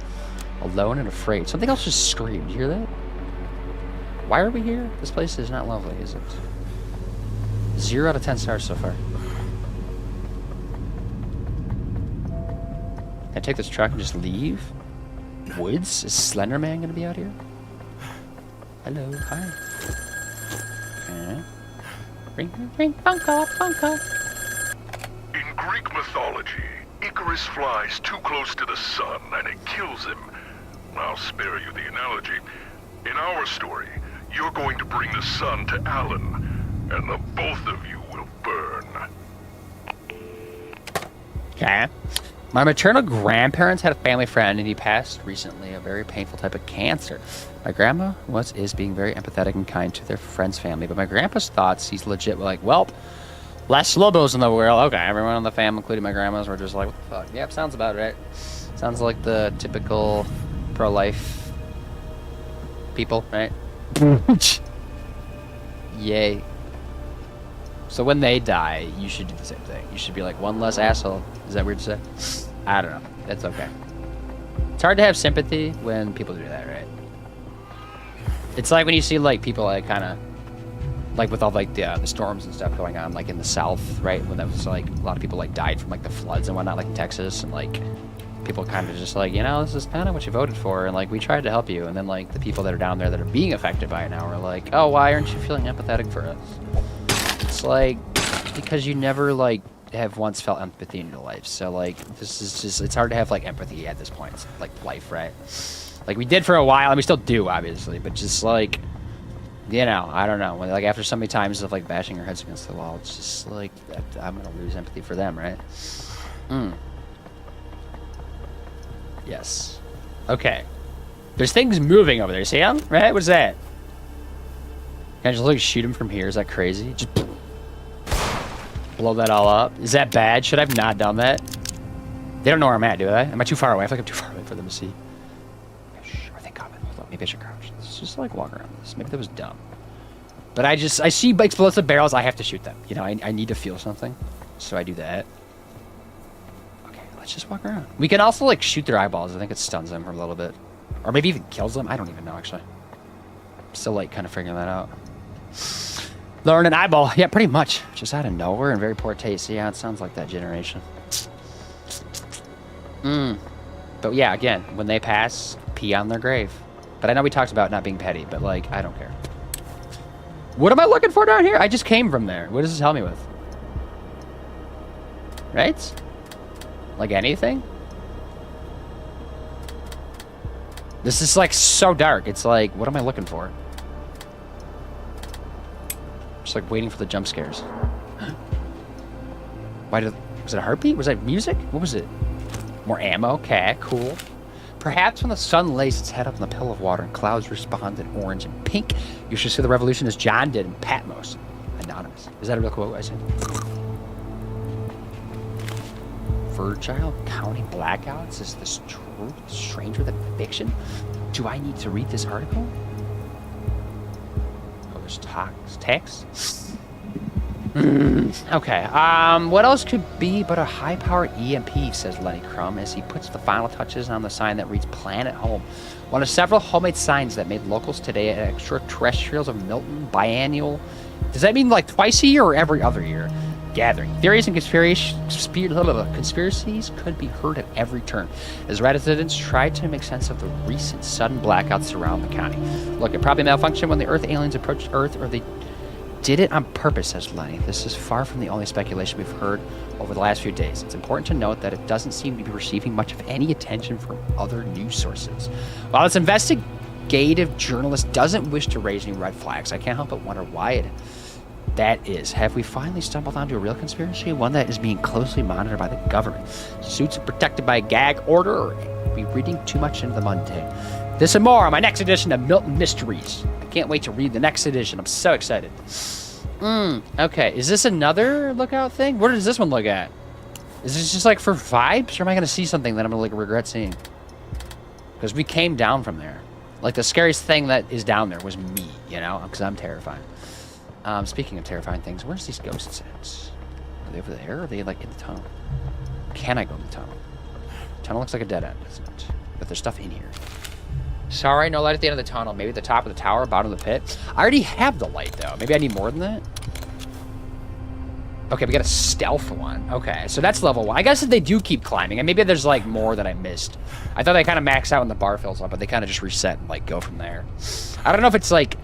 Alone and afraid. Something else just screamed. You hear that? Why are we here? This place is not lovely, is it? 0 out of 10 stars so far. Can I take this truck and just leave? Woods? Is Slender Man gonna be out here? Hello, hi. Okay. Ring, Funko, Funko. In Greek mythology, Icarus flies too close to the sun and it kills him. I'll spare you the analogy. In our story, you're going to bring the sun to Alan, and the both of you will burn. Okay. My maternal grandparents had a family friend, and he passed recently, a very painful type of cancer. My grandma is being very empathetic and kind to their friend's family, but my grandpa's thoughts, he's legit like, well, less Lobos in the world. Okay, everyone in the family, including my grandmas, were just like, what the fuck? Yep, sounds about right. Sounds like the typical pro-life people, right? Yay. So when they die, you should do the same thing. You should be like, one less asshole. Is that weird to say? I don't know. That's okay. It's hard to have sympathy when people do that, right? It's like when you see like people like kind of like with all like the storms and stuff going on like in the south, right? When that was like a lot of people like died from like the floods and whatnot, like in Texas, and like people kind of just like, you know, this is kind of what you voted for, and like we tried to help you, and then like the people that are down there that are being affected by it now are like, oh, why aren't you feeling empathetic for us? It's like because you never like have once felt empathy in your life, so like this is just, it's hard to have like empathy at this point. It's like life, right? Like we did for a while, and we still do, obviously, but just like, you know, I don't know, when like after so many times of like bashing our heads against the wall, it's just like I'm gonna lose empathy for them, right? Yes. Okay. There's things moving over there. See them? Right? What is that? Can I just like shoot him from here? Is that crazy? Just blow that all up. Is that bad? Should I have not done that? They don't know where I'm at, do they? Am I too far away? I feel like I'm too far away for them to see. Are they coming? Hold on. Maybe I should crouch. Let's just like walk around this. Maybe that was dumb. But I see explosive barrels. I have to shoot them. You know, I need to feel something. So I do that. Let's just walk around. We can also like shoot their eyeballs. I think it stuns them for a little bit, or maybe even kills them. I don't even know actually. I'm still like kind of figuring that out. Learn an eyeball. Yeah, pretty much. Just out of nowhere and very poor taste. Yeah, it sounds like that generation. But yeah, again, when they pass, pee on their grave. But I know we talked about not being petty, but like I don't care. What am I looking for down here? I just came from there. What does this help me with? Right? Like anything? This is like so dark. It's like, what am I looking for? Just like waiting for the jump scares. Why do Was it a heartbeat? Was that music? What was it? More ammo. Okay, cool. Perhaps when the sun lays its head up on the pillow of water and clouds respond in orange and pink, you should see the revolution as John did in Patmos. Anonymous. Is that a real quote I said? Virgile counting blackouts? Is this truth stranger than fiction? Do I need to read this article? Oh, there's text? Okay. What else could be but a high-powered EMP, says Lenny Crum as he puts the final touches on the sign that reads Planet Home. One of several homemade signs that made locals today extraterrestrials of Milton biannual. Does that mean like twice a year or every other year? Gathering. Theories and conspiracies could be heard at every turn as residents tried to make sense of the recent sudden blackouts around the county. Look, it probably malfunctioned when the Earth aliens approached Earth, or they did it on purpose, says Lenny. This is far from the only speculation we've heard over the last few days. It's important to note that it doesn't seem to be receiving much of any attention from other news sources. While this investigative journalist doesn't wish to raise any red flags, I can't help but wonder why that is. Have we finally stumbled onto a real conspiracy? One that is being closely monitored by the government. Suits are protected by a gag order, or are we reading too much into the mundane? This and more on my next edition of Milton Mysteries. I can't wait to read the next edition. I'm so excited. Okay. Is this another lookout thing? What does this one look at? Is this just like for vibes, or am I going to see something that I'm going to like regret seeing? Because we came down from there. Like the scariest thing that is down there was me, you know, because I'm terrified. Speaking of terrifying things, where's these ghosts at? Are they over there, or are they like in the tunnel? Can I go in the tunnel? Tunnel looks like a dead end, doesn't it? But there's stuff in here. Sorry, no light at the end of the tunnel. Maybe at the top of the tower, bottom of the pit. I already have the light, though. Maybe I need more than that? Okay, we got a stealth one. Okay, so that's level 1. I guess if they do keep climbing, and maybe there's, like, more that I missed. I thought they kind of max out when the bar fills up, but they kind of just reset and, like, go from there. I don't know if it's, like,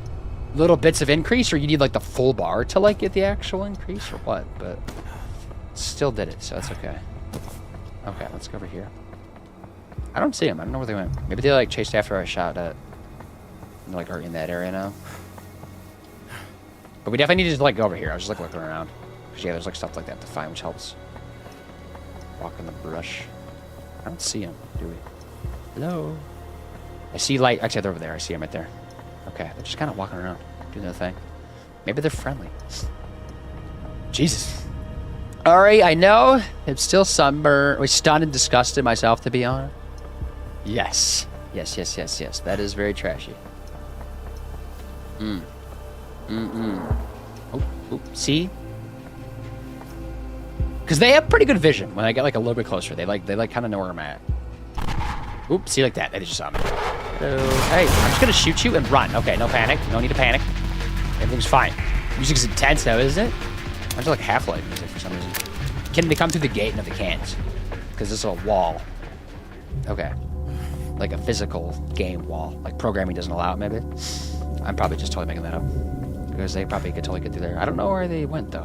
little bits of increase, or you need, like, the full bar to, like, get the actual increase, or what, but still did it, so that's okay. Okay, let's go over here. I don't see them. I don't know where they went. Maybe they like chased after I shot at. Like are in that area now. But we definitely need to like go over here. I was just like looking around. Cause yeah, there's like stuff like that to find, which helps. Walk in the brush. I don't see them, do we? Hello. I see light. Actually, they're over there. I see them right there. Okay, they're just kind of walking around, doing their thing. Maybe they're friendly. Jesus. Alright, I know. I'm still sunburned. Stunned and disgusted myself, to be honest. Yes. Yes. That is very trashy. Oh, see? Because they have pretty good vision when I get like a little bit closer. They like kind of know where I'm at. Oop, see like that. They just saw me. Hello. Hey, I'm just gonna shoot you and run. Okay, no panic. No need to panic. Everything's fine. Music's intense though, isn't it? I just like Half-Life music for some reason. Can they come through the gate? No, they can't. Because there's a wall. Okay. Like a physical game wall. Like programming doesn't allow it, maybe. I'm probably just totally making that up. Because they probably could totally get through there. I don't know where they went, though.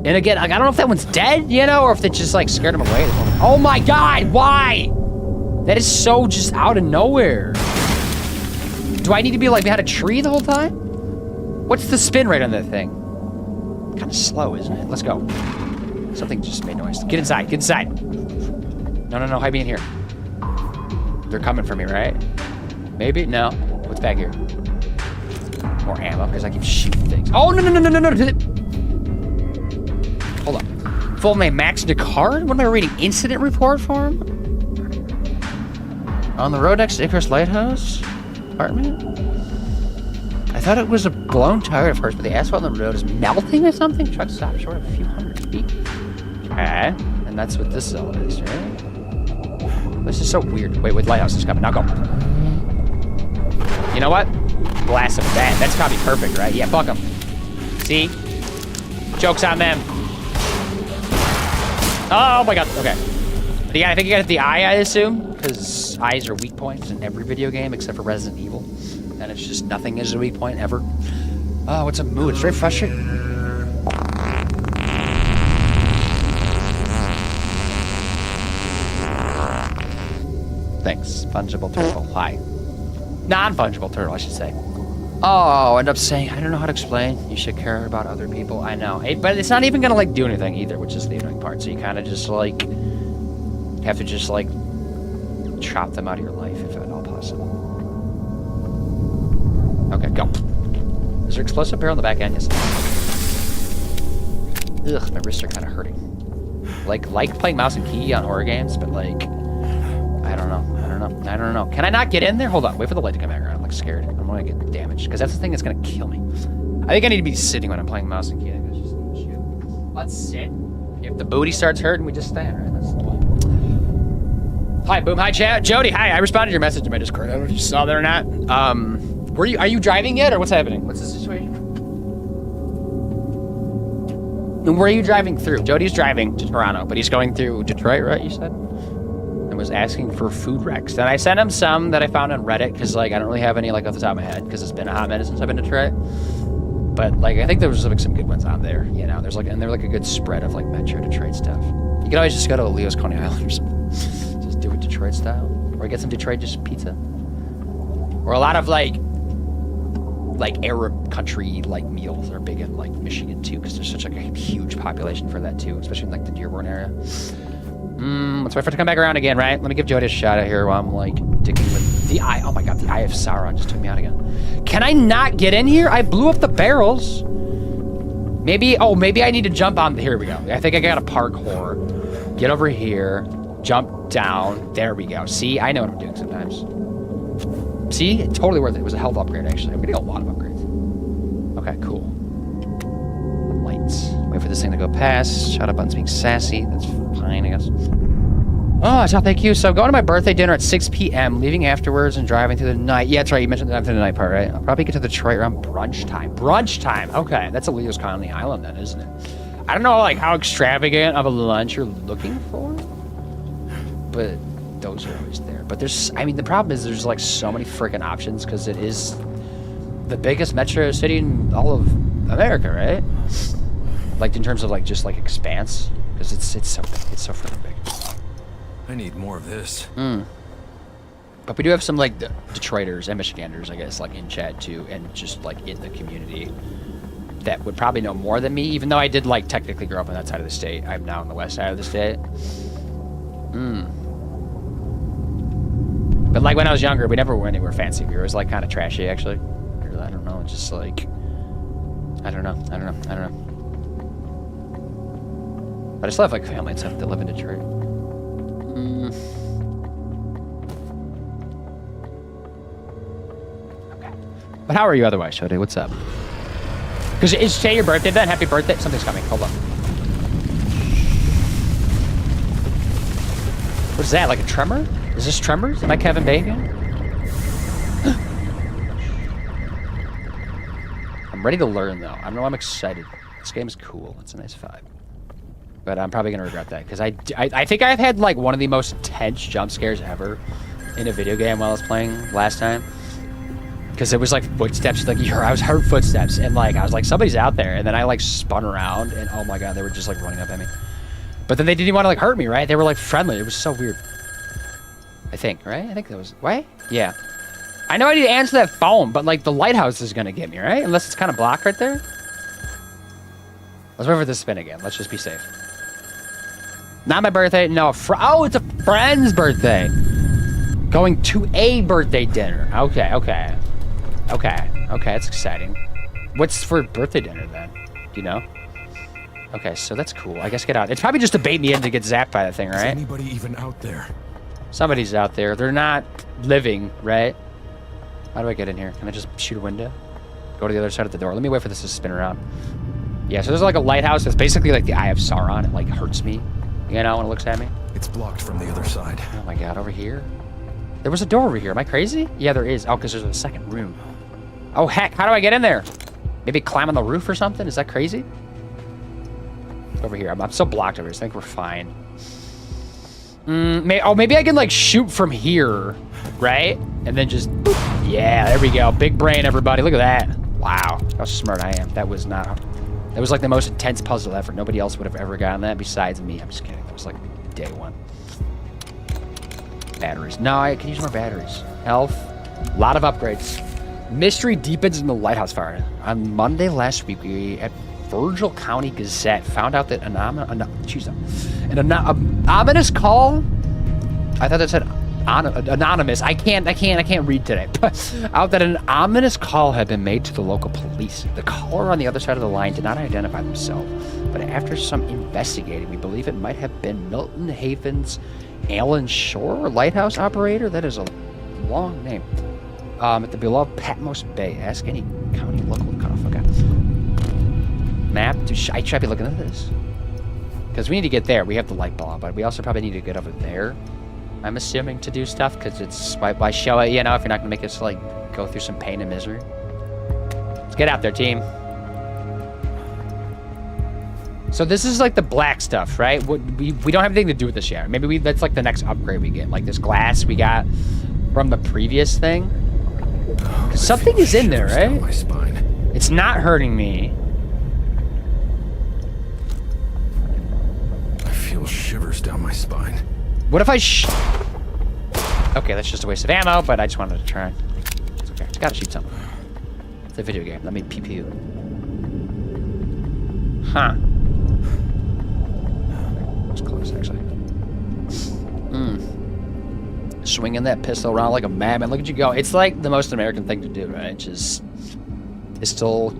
And again, like, I don't know if that one's dead, you know, or if they just, like, scared him away. Oh my god, why? That is so just out of nowhere. Do I need to be, like, behind a tree the whole time? What's the spin rate on that thing? Kind of slow, isn't it? Let's go. Something just made noise. Get inside. Get inside. No. Hide me in here. They're coming for me, right? Maybe? No. What's back here? More ammo, because I keep shooting things. Oh, no. Hold up. Full name, Max Descartes? What am I reading? Incident report for him? On the road next to Icarus Lighthouse? Apartment? I thought it was a blown tire at first, but the asphalt on the road is melting or something? Truck stopped short of a few hundred feet. Okay. And that's what this zone is, right? This is so weird. Wait, Lighthouse is coming. Now go. You know what? Blast him with that. That's probably perfect, right? Yeah, fuck him. See? Joke's on them. Oh my god. Okay. But yeah, I think you got the eye, I assume. Because eyes are weak points in every video game except for Resident Evil. And it's just nothing is a weak point ever. Oh, what's a mood? It's very frustrating. Thanks, fungible turtle. Hi. Non-fungible turtle, I should say. Oh, end up saying, I don't know how to explain. You should care about other people. I know. But it's not even gonna like do anything either, which is the annoying part. So you kind of just like have to just like chop them out of your life if at all possible. Okay, go. Is there explosive barrel on the back end? Yes. Ugh, my wrists are kind of hurting. Like playing mouse and key on horror games, but like, I don't know. Can I not get in there? Hold on, wait for the light to come back around. I'm like scared. I'm gonna get damaged because that's the thing that's gonna kill me. I think I need to be sitting when I'm playing mouse and key. Let's sit. If the booty starts hurting, we just stand. Right? That's the way. Hi, Boom. Hi, chat. Jody. Hi. I responded to your message in my Discord. I don't know if you saw that or not. Are you driving yet, or what's happening? What's the situation? And where are you driving through? Jody's driving to Toronto, but he's going through Detroit, right? You said. And was asking for food wrecks. Then I sent him some that I found on Reddit because like I don't really have any like off the top of my head because it's been a hot minute since I've been to Detroit. But like I think there was like some good ones on there. You know, there's like and they're like a good spread of like Metro Detroit stuff. You can always just go to Leo's Coney Island or something. Just do it Detroit style, or get some Detroit just pizza, or a lot of like Arab country like meals are big in like Michigan too because there's such like a huge population for that too, especially in like the Dearborn area. Let's wait for it to come back around again, right? Let me give Jody a shot out here while I'm like digging with the eye. Oh my god, the Eye of Sauron just took me out again. Can I not get in here? I blew up the barrels. Maybe I need to jump on. Here we go. I think I got a parkour. Get over here, jump down. There we go. See, I know what I'm doing sometimes. See, totally worth it. It was a health upgrade actually. I'm getting a lot of upgrades. Okay, cool. Lights. Wait for this thing to go past. Shout out Buttons being sassy. That's fine, I guess. Oh, so thank you. So I'm going to my birthday dinner at 6 p.m., leaving afterwards and driving through the night. Yeah, that's right. You mentioned the after the night part, right? I'll probably get to Detroit around brunch time. Brunch time. Okay, that's a Leo's Coney Island then, isn't it? I don't know like how extravagant of a lunch you're looking for, but those are always there. But there's, I mean, the problem is there's like so many freaking options because it is the biggest metro city in all of America, right? Like in terms of like just like expanse, because it's so big. It's so freaking big. I need more of this. But we do have some like Detroiters and Michiganders, I guess, like in chat too, and just like in the community that would probably know more than me, even though I did like technically grow up on that side of the state. I'm now on the west side of the state. But like when I was younger, we never were anywhere fancy. We were always like kind of trashy actually. I don't know, just like, I don't know. But I still have like family and stuff that live in Detroit. Okay. But how are you otherwise, Shode? What's up? Because is today your birthday then? Happy birthday. Something's coming. Hold on. What is that? Like a tremor? Is this Tremors? Am I Kevin Bacon? I'm ready to learn though. I don't know. I'm excited. This game is cool. It's a nice vibe. But I'm probably gonna regret that because I think I've had like one of the most intense jump scares ever in a video game while I was playing last time. Because it was like footsteps, like I was heard footsteps, and like I was like somebody's out there, and then I like spun around, and oh my god, they were just like running up at me. But then they didn't want to like hurt me, right? They were like friendly. It was so weird. I think, right? I think that was right. Yeah. I know I need to answer that phone, but like the lighthouse is gonna get me, right? Unless it's kind of blocked right there. Let's wait for this spin again. Let's just be safe. Not my birthday. No, oh, it's a friend's birthday. Going to a birthday dinner. Okay. That's exciting. What's for birthday dinner then? Do you know? Okay, so that's cool. I guess get out. It's probably just to bait me in to get zapped by that thing, right? Is anybody even out there? Somebody's out there. They're not living, right? How do I get in here? Can I just shoot a window? Go to the other side of the door. Let me wait for this to spin around. Yeah, so there's like a lighthouse that's basically like the Eye of Sauron. It like hurts me, you know, when it looks at me. It's blocked from the other side. Oh my god, over here? There was a door over here. Am I crazy? Yeah, there is. Oh, because there's a second room. Oh, heck. How do I get in there? Maybe climb on the roof or something? Is that crazy? Over here. I'm so blocked over here. So I think we're fine. Maybe I can like shoot from here, right? And then just, boop. Yeah, there we go. Big brain, everybody. Look at that. Wow, how smart I am. That was like the most intense puzzle ever. Nobody else would have ever gotten that besides me. I'm just kidding. That was like day one. Batteries. No, I can use more batteries. Health. A lot of upgrades. Mystery deepens in the lighthouse fire. On Monday last week, we at Virgil County Gazette found out that an ominous call. I thought that said anonymous. I can't read today. Out that an ominous call had been made to the local police. The caller on the other side of the line did not identify themselves, but after some investigating, we believe it might have been Milton Haven's Alan Shore, lighthouse operator. That is a long name. At the beloved Patmos Bay. Ask any county local cutoff. Okay. Map. I should be looking at this. Because we need to get there. We have the light bulb, but we also probably need to get over there. I'm assuming to do stuff, because it's why show it, you know, if you're not going to make us, like, go through some pain and misery. Let's get out there, team. So this is, like, the black stuff, right? We don't have anything to do with this yet. Maybe that's, like, the next upgrade we get. Like, this glass we got from the previous thing. Something is in there, right? My spine. It's not hurting me. I feel shivers down my spine. What if I Okay, that's just a waste of ammo, but I just wanted to try. It's okay. It's gotta shoot something. It's a video game. Let me pew pew. Huh. It's close, actually. Swinging that pistol around like a madman. Look at you go. It's like the most American thing to do, right? Just, it's still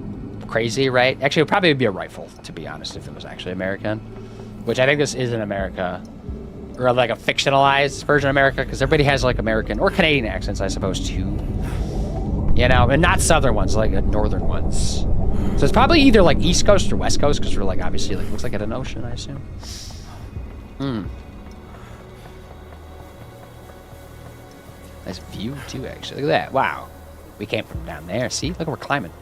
crazy, right? Actually, it would probably be a rifle, to be honest, if it was actually American. Which I think this is in America. Or like a fictionalized version of America, because everybody has like American or Canadian accents, I suppose, too. You know, and not southern ones, like northern ones. So it's probably either like East Coast or West Coast, because we're like obviously like looks like at an ocean, I assume. Nice view too, actually. Look at that. Wow. We came from down there. See? Look, we're climbing.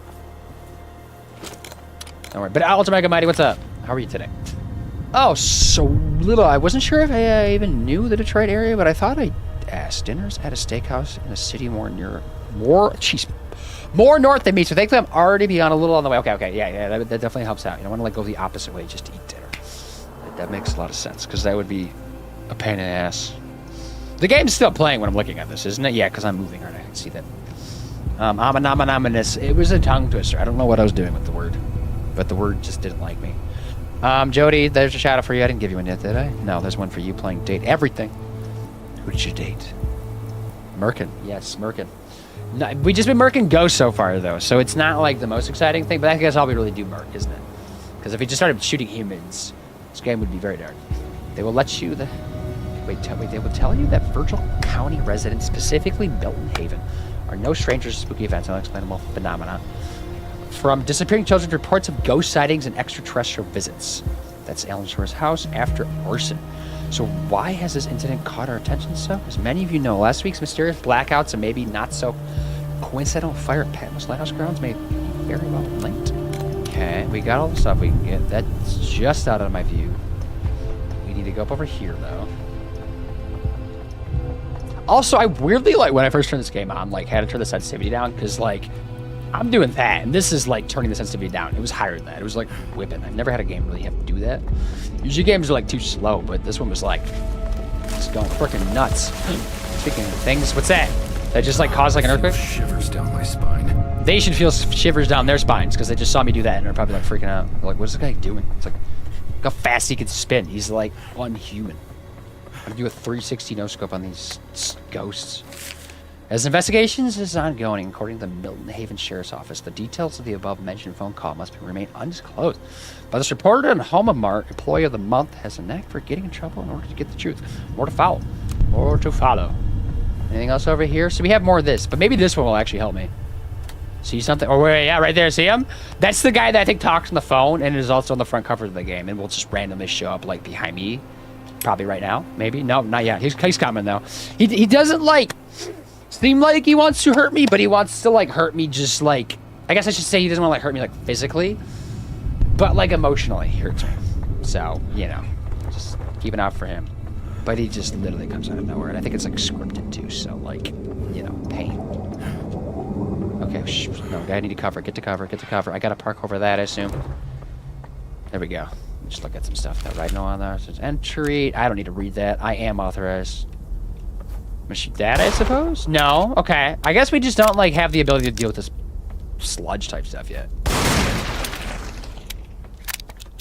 Don't worry. But Ultimate Mighty, what's up? How are you today? Oh, so little. I wasn't sure if I even knew the Detroit area, but I thought I asked. Dinners at a steakhouse in a city more north than me. So thankfully I'm already beyond a little on the way. Okay, yeah, that definitely helps out. You don't want to like go the opposite way just to eat dinner. That makes a lot of sense, because that would be a pain in the ass. The game's still playing when I'm looking at this, isn't it? Yeah, because I'm moving. Right, I can see that. Ominous. It was a tongue twister. I don't know what I was doing with the word, but the word just didn't like me. Jody, there's a shout out for you. I didn't give you one yet, did I? No, there's one for you playing Date Everything. Who did you date? Merkin. Yes, Merkin. No, we just been Merkin Ghost so far, though, so it's not like the most exciting thing, but I guess all we really do Merc, isn't it? Because if we just started shooting humans, this game would be very dark. They will let you they will tell you that Virgil County residents, specifically Milton Haven, are no strangers to spooky events and unexplainable phenomena. From disappearing children to reports of ghost sightings and extraterrestrial visits. That's Alan Shore's house after arson. So why has this incident caught our attention so? As many of you know, last week's mysterious blackouts and maybe not so coincidental fire at Patmos Lighthouse grounds may be very well linked. Okay, we got all the stuff we can get. That's just out of my view. We need to go up over here, though. Also, I weirdly, like, when I first turned this game on, like, had to turn the sensitivity down, because, like, I'm doing that, and this is, like, turning the sensitivity down. It was higher than that. It was, like, whipping. I've never had a game really have to do that. Usually games are, like, too slow, but this one was, like, just going freaking nuts. Speaking of things, what's that? That just, like, caused, like, an earthquake? Shivers down my spine. They should feel shivers down their spines, because they just saw me do that, and they're probably, like, freaking out. They're like, what is this guy doing? It's like, look how fast he can spin. He's, like, unhuman. I'm gonna do a 360 no-scope on these ghosts. As investigations is ongoing, according to the Milton Haven Sheriff's Office, the details of the above-mentioned phone call must remain undisclosed. But this reporter and Homa Mart Employee of the Month has a knack for getting in trouble in order to get the truth. More to follow. More to follow. Anything else over here? So we have more of this, but maybe this one will actually help me. See something? Oh, wait, yeah, right there. See him? That's the guy that I think talks on the phone and is also on the front cover of the game and will just randomly show up, like, behind me. Probably right now. Maybe. No, not yet. He's coming, though. He doesn't, like, seem like he wants to hurt me, but he wants to, like, hurt me just, like... I guess I should say he doesn't want to, like, hurt me, like, physically. But, like, emotionally, he hurts me. So, you know, just keep an eye out for him. But he just literally comes out of nowhere. And I think it's, like, scripted, too. So, like, you know, pain. Okay, no, I need to cover. Get to cover. Get to cover. I gotta park over that, I assume. There we go. Just look at some stuff. That right now on there says entry. I don't need to read that. I am authorized. gonna shoot that, I suppose? No. Okay. I guess we just don't like have the ability to deal with this sludge type stuff yet.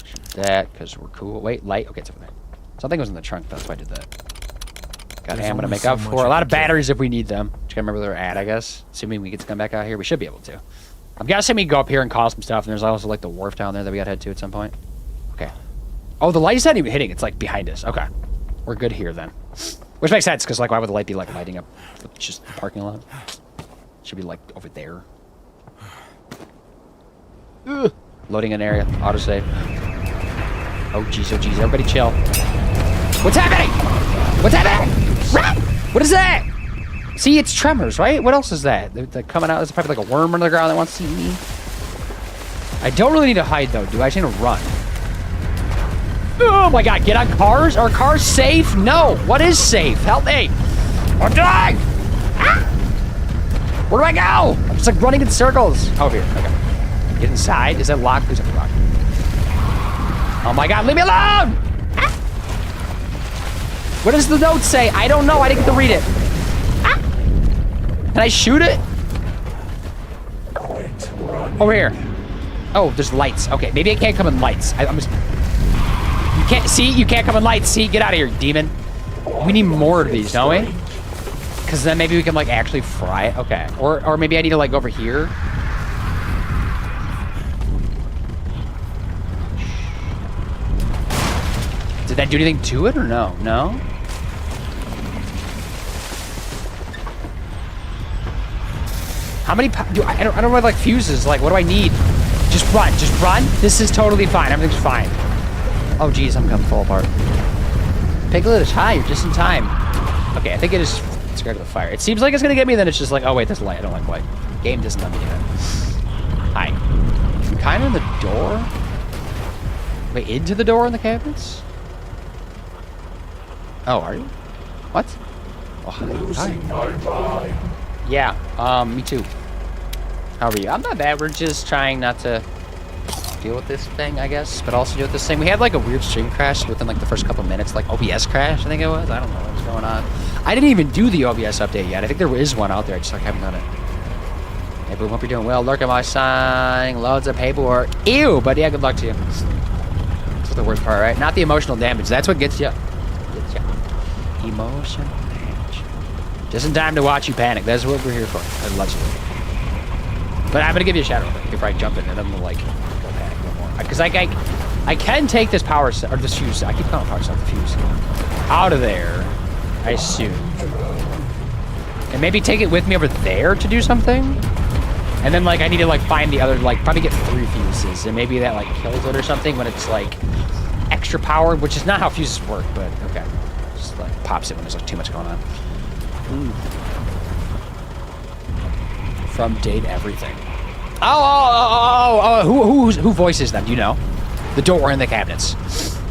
Shoot that because we're cool. Wait, light. Okay, it's over there. Something was in the trunk. That's why I did that. Got ammo to make up for. A lot of batteries if we need them. Just gotta remember where they're at, I guess. Assuming we get to come back out here, we should be able to. I'm guessing we can go up here and call some stuff. And there's also like the wharf down there that we gotta head to at some point. Okay. Oh, the light's not even hitting. It's like behind us. Okay. We're good here then. Which makes sense, because like why would the light be like lighting up just the parking lot? Should be like over there. Ugh. Loading an area. Autosave. Oh jeez, oh jeez. Everybody chill. What's happening? What's happening? Run! What is that? See, it's tremors, right? What else is that? They're coming out. There's probably like a worm on the ground that wants to eat me. I don't really need to hide though, do I? I just need to run. Oh my god, get on cars? Are cars safe? No. What is safe? Help me. I'm dying. Ah! Where do I go? I'm just like running in circles. Oh, here. Okay. Get inside. Is that locked? Please don't be locked. Oh my god, leave me alone! Ah! What does the note say? I don't know. I didn't get to read it. Ah! Can I shoot it? Over here. Oh, there's lights. Okay, maybe I can't come in lights. I'm just... You can't see. You can't come in lights. See, get out of here, demon. We need more of these, don't we? Because then maybe we can like actually fry it. Okay. Or maybe I need to like go over here. Did that do anything to it or no? No. How many? I don't have like fuses. Like, what do I need? Just run. Just run. This is totally fine. Everything's fine. Oh, geez, I'm gonna fall apart. Piglet is high. You're just in time. Okay, I think it is scared of the fire. It seems like it's gonna get me, then it's just like, oh, wait, there's light. I don't like light. Game doesn't let me do that. Hi. I'm kind of in the door. Wait, into the door in the cabinets? Oh, are you? What? Oh, hi. Yeah, me too. How are you? I'm not bad. We're just trying not to deal with this thing, I guess, but also deal with this thing. We had like a weird stream crash within like the first couple minutes, like OBS crash, I think it was. I don't know what's going on. I didn't even do the OBS update yet. I think there is one out there. I just like haven't done it. Hey, Boom, hope you're doing well. Lurk, am I signing loads of paperwork? Ew, but yeah, good luck to you. That's the worst part, right? Not the emotional damage. That's what gets you. Emotional damage. Just in time to watch you panic. That's what we're here for. Allegedly. But I'm gonna give you a shout out before I jump in, and then we'll like. Because I can take this power cell, or this fuse, I keep calling it power cell, the fuse, out of there, I assume. And maybe take it with me over there to do something? And then, like, I need to, like, find the other, like, probably get 3 fuses, and maybe that, like, kills it or something when it's, like, extra powered, which is not how fuses work, but, okay. Just, like, pops it when there's, like, too much going on. Ooh. From date everything. Who voices them? Do you know? The door and the cabinets.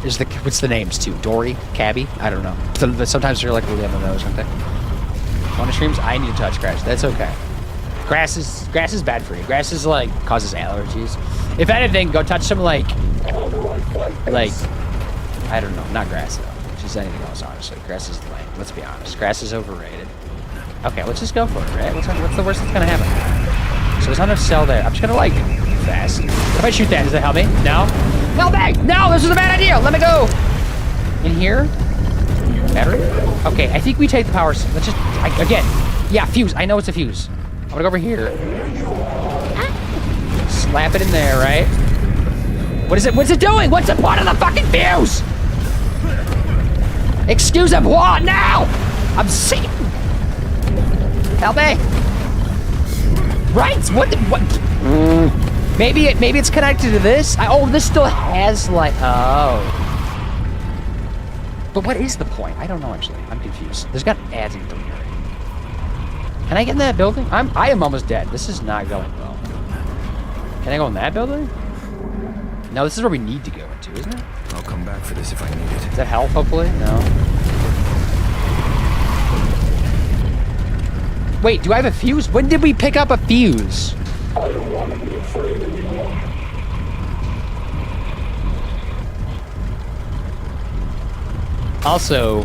What's the names too? Dory, Cabby? I don't know. Sometimes they're like really on the nose, aren't they? On streams, I need to touch grass. That's okay. Grass is bad for you. Grass is like causes allergies. If anything, go touch some like I don't know, not grass though. Just anything else, honestly. Grass is lame. Let's be honest. Grass is overrated. Okay, let's just go for it, right? What's the worst that's gonna happen? So there's not enough cell there. I'm just gonna like fast. If I shoot that, does that help me? No? No, bag! No, this is a bad idea! Let me go! In here? Battery? Okay, I think we take the power. Let's just again. Yeah, fuse. I know it's a fuse. I'm gonna go over here. Slap it in there, right? What is it? What's it doing? What's the point of the fucking fuse? Excuse me, what now? I'm sick. Help me. Right? What? Maybe it's connected to this. This still has like. Oh. But what is the point? I don't know actually. I'm confused. There's got ads in the door. Can I get in that building? I am almost dead. This is not going well. Can I go in that building? No, this is where we need to go into, isn't it? I'll come back for this if I need it. Does that help? Hopefully, no. Wait, do I have a fuse? When did we pick up a fuse? I don't want to be afraid anymore. Also,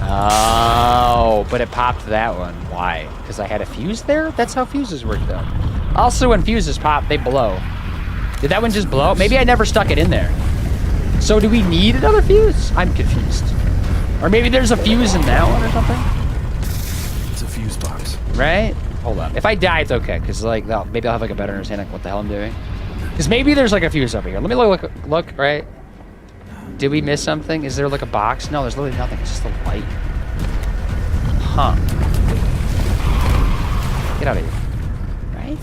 Oh, but it popped that one. Why? Because I had a fuse there? That's how fuses work, though. Also, when fuses pop, they blow. Did that one just blow? Maybe I never stuck it in there. So do we need another fuse? I'm confused. Or maybe there's a fuse in that one or something? It's a fuse box. Right? Hold up. If I die, it's okay, because like maybe I'll have like a better understanding of what the hell I'm doing. Because maybe there's like a fuse over here. Let me look, right? Did we miss something? Is there like a box? No, there's literally nothing. It's just a light. Huh. Get out of here. Right?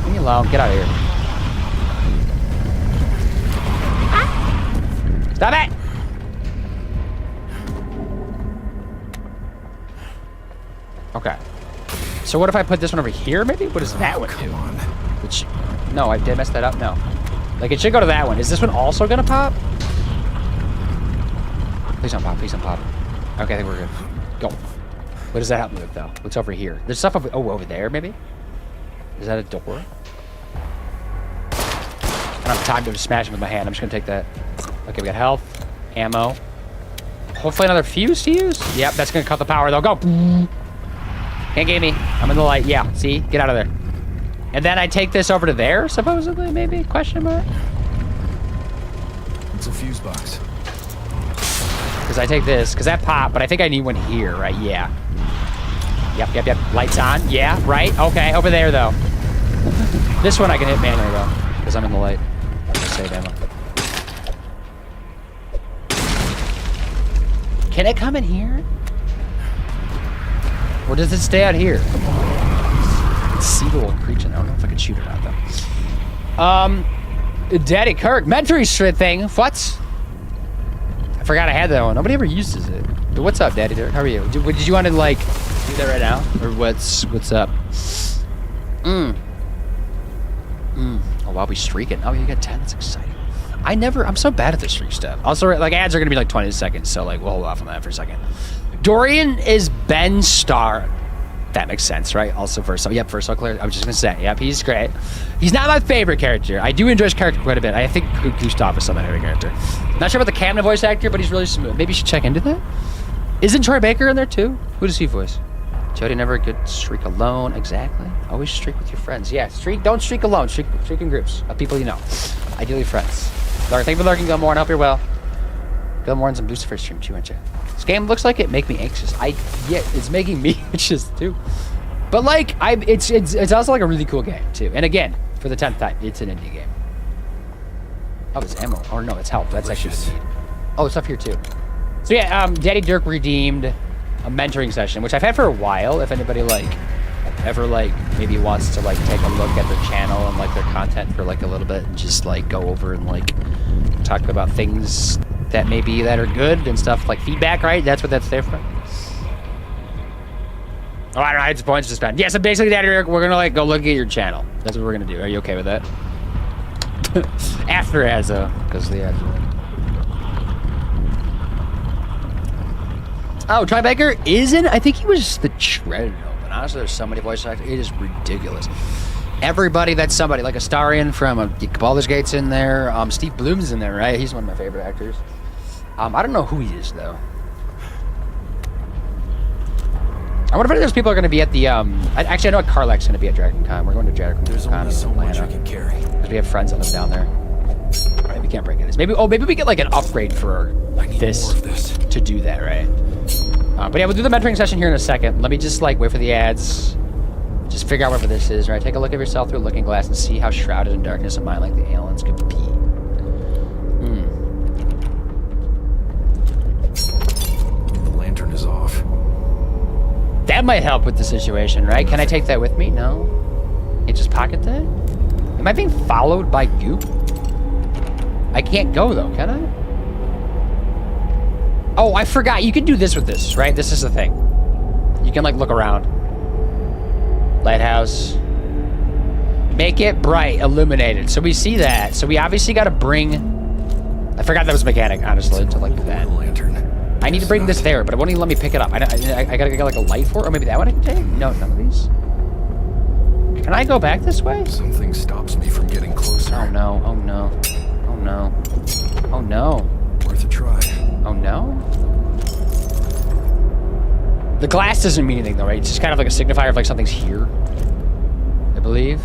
Leave me alone. Get out of here. Stop it! Okay. So what if I put this one over here, maybe? What does that one do? Come on. Which, no, I did mess that up. No. Like, it should go to that one. Is this one also gonna pop? Please don't pop. Please don't pop. Okay, I think we're good. Go. What does that help me with, though? What's over here? There's stuff over there, maybe? Is that a door? I don't have time to smash him with my hand. I'm just gonna take that. Okay, we got health, ammo. Hopefully another fuse to use? Yep, that's gonna cut the power, though. Go! Can't get me. I'm in the light. Yeah, see? Get out of there. And then I take this over to there, supposedly, maybe? Question mark? It's a fuse box. Because I take this, because that popped, but I think I need one here, right? Yeah. Yep. Lights on. Yeah, right? Okay, over there, though. This one I can hit manually, though, because I'm in the light. Save ammo. Can it come in here? Or does it stay out here? See the little creature. I don't know if I can shoot it out, though. Daddy Kirk. Mentoring strip thing. What? I forgot I had that one. Nobody ever uses it. But what's up, Daddy Kirk? How are you? Did you want to, like, do that right now? Or what's up? Oh, wow, we streaking. Oh, you got 10. That's exciting. I'm so bad at this streak stuff. Also, like, ads are going to be like 20 seconds, so, like, we'll hold off on that for a second. Dorian is Ben Starr. That makes sense, right? Also, first clear. I was just going to say, yep, he's great. He's not my favorite character. I do enjoy his character quite a bit. I think Gustav is still my favorite character. Not sure about the Camden voice actor, but he's really smooth. Maybe you should check into that. Isn't Troy Baker in there, too? Who does he voice? Jody, never a good streak alone. Exactly. Always streak with your friends. Yeah, don't streak alone. Streak in groups of people you know. Ideally friends. Thank you for lurking, Gilmore. I hope you're well. Gilmore's some Lucifer stream too, aren't you? This game looks like it make me anxious. Yeah, it's making me anxious too. But like, it's also like a really cool game too. And again, for the 10th time, it's an indie game. Oh, it's ammo. Or no, it's health. That's actually what I need. Oh, it's up here too. So yeah, Daddy Dirk redeemed a mentoring session, which I've had for a while. If anybody ever maybe wants to take a look at their channel and their content for a little bit and just go over and talk about things that that are good and stuff feedback, right? That's what that's there for. Oh, I don't know. It's points to spend. Yeah, so basically, Daddy Dirk, we're gonna go look at your channel. That's what we're gonna do. Are you okay with that? After ads, because the ads. Oh, Troy Baker isn't. I think he was just the Treadmill. But honestly, there's so many voice actors. It is ridiculous. Everybody that's somebody, like Astarion from Baldur's Gate's in there. Steve Bloom's in there, right? He's one of my favorite actors. I don't know who he is though. I wonder if those people are going to be at the. Actually, I know Karlak's going to be at Dragon Con. We're going to Dragon Con. There's only so much I can carry. Because we have friends that live down there. All right, we can't break this. Maybe we get an upgrade for this to do that, right? But yeah, we'll do the mentoring session here in a second. Let me just wait for the ads. Just figure out whatever this is, right? Take a look at yourself through a looking glass and see how shrouded in darkness a mind like the aliens could be. The lantern is off. That might help with the situation, right? Can I take that with me? No. You just pocket that? Am I being followed by goop? I can't go though, can I? Oh, I forgot. You can do this with this, right? This is the thing. You can look around. Lighthouse. Make it bright, illuminated. So we see that. So we obviously got to bring. I forgot that was a mechanic, honestly, to that. Lantern. I need to bring this there, but it won't even let me pick it up. I gotta get a light for it, or maybe that one I can take. No, none of these. Can I go back this way? Something stops me from getting closer. Oh no! Oh no! Oh no. Oh no. Worth a try. Oh no. The glass doesn't mean anything though, right? It's just kind of like a signifier of like something's here. I believe.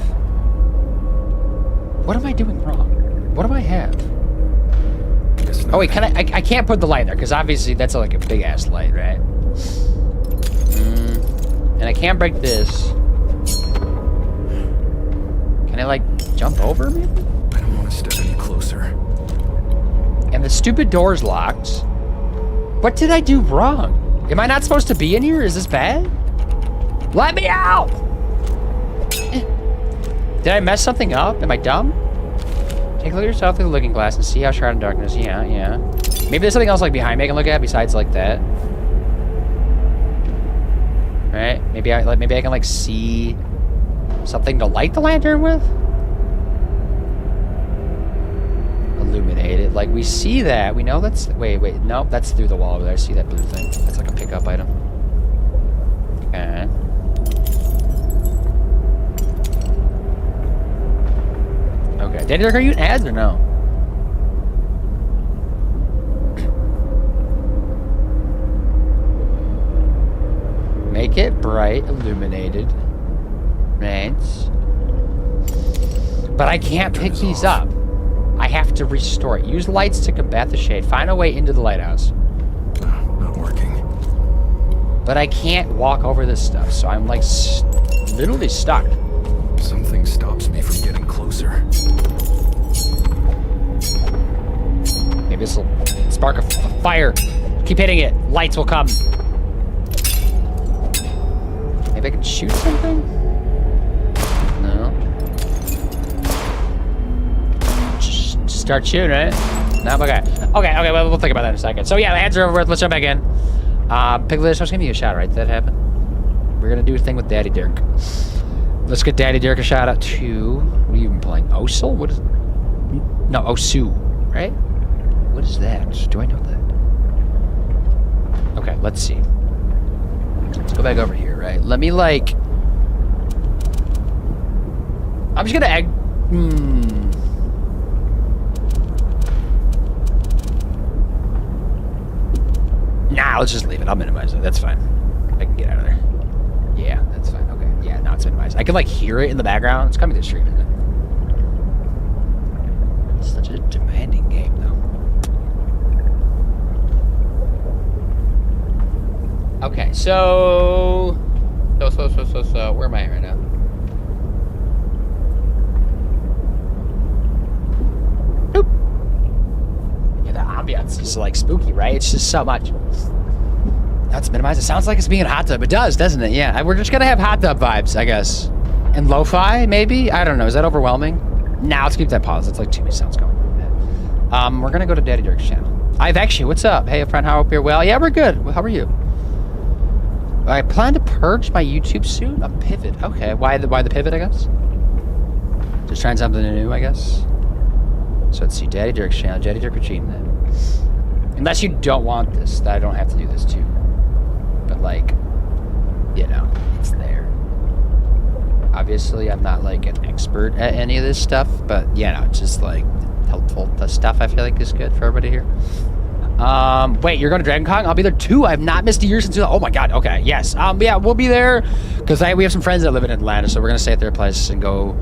What am I doing wrong? What do I have? Guess not. Oh wait, can I can't put the light there because obviously that's like a big ass light, right? And I can't break this. Can I like jump over maybe? I don't want to step any closer. And the stupid door's locked. What did I do wrong? Am I not supposed to be in here? Is this bad? Let me out! Did I mess something up? Am I dumb? Take a look at yourself through the looking glass and see how shrouded in darkness. Yeah. Maybe there's something else like behind me I can look at besides like that. Right? Maybe I can like see something to light the lantern with? Illuminate it. Like we see that. We know that's wait, nope, that's through the wall over there. I see that blue thing. That's like a pickup item. Okay. Okay. Danny Dirk, are you in ads or no? Make it bright, illuminated. Right. But I can't pick these up. I have to restore it. Use lights to combat the shade. Find a way into the lighthouse. Not working. But I can't walk over this stuff, so I'm like literally stuck. Something stops me from getting closer. Maybe this will spark a fire. Keep hitting it. Lights will come. Maybe I can shoot something? No. Just start shooting, right? No? Okay. Okay, well, we'll think about that in a second. So yeah, the ads are over with. Let's jump back in. Piglet, I was giving you a shout out, right? Did that happen? We're gonna do a thing with Daddy Dirk. Let's get Daddy Dirk a shout out to... What are you even playing? Osul? What is... No, Osu, right? What is that? Do I know that? Okay, let's see. Let's go back over here, right? Let me, like... I'm just gonna egg... Nah, let's just leave it. I'll minimize it. That's fine. I can get out of there. Yeah, that's fine. Okay. Yeah, now it's minimized. I can, like, hear it in the background. It's coming to the stream, isn't it? It's such a demanding game, though. Okay, so where am I at right now? Nope. Yeah, the ambiance is like spooky, right? It's just so much. That's minimized. It sounds like it's being a hot tub. It does, doesn't it? Yeah, we're just gonna have hot tub vibes, I guess. And lo-fi, maybe? I don't know. Is that overwhelming? Nah, let's keep that pause. That's like too many sounds going on. We're gonna go to Daddy Dirk's channel. I've actually, what's up? Hey, friend, how hope you're well? Yeah, we're good. How are you? I plan to purge my YouTube soon. A pivot. Okay, why the pivot, I guess? Just trying something new, I guess. So let's see, Daddy Dirk's channel. Daddy Dirk achieved that. Unless you don't want this, that I don't have to do this too. But like, you know, it's there. Obviously, I'm not like an expert at any of this stuff, but you know, it's just like helpful stuff. I feel like is good for everybody here. Wait, you're going to Dragon Con? I'll be there too. I've not missed a year since. Oh my god. Okay, yes. Yeah, we'll be there because we have some friends that live in Atlanta, so we're gonna stay at their place and go.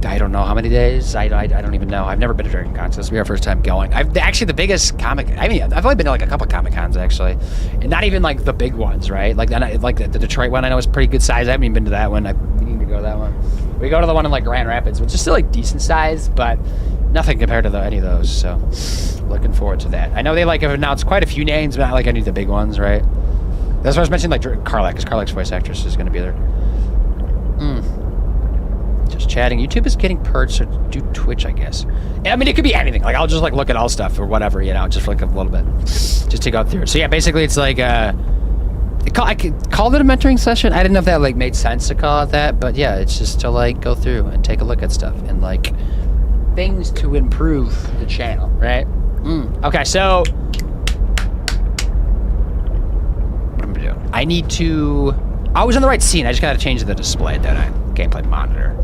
I don't know how many days. I don't even know. I've never been to Dragon Con, so this will be our first time going. Actually the biggest comic. I mean, I've only been to like a couple Comic Cons actually, and not even like the big ones, right? Like the Detroit one. I know is pretty good size. I haven't even been to that one. We need to go to that one. We go to the one in like Grand Rapids, which is still like decent size, but nothing compared to any of those. So looking forward to that. I know they like have announced quite a few names, but not like any of the big ones, right? That's why I was mentioning like Karlak, because Karlak's voice actress is going to be there. Just chatting. YouTube is getting purged, so do Twitch, I guess. I mean, it could be anything. Like, I'll just like look at all stuff or whatever, you know, just for like a little bit, just to go through it. So yeah, basically, it's like I could call it a mentoring session. I didn't know if that like made sense to call it that, but yeah, it's just to like go through and take a look at stuff and like things to improve the channel, right? Okay, so what am I gonna do? I need to. I was in the right scene. I just gotta change the display, don't I? Gameplay monitor.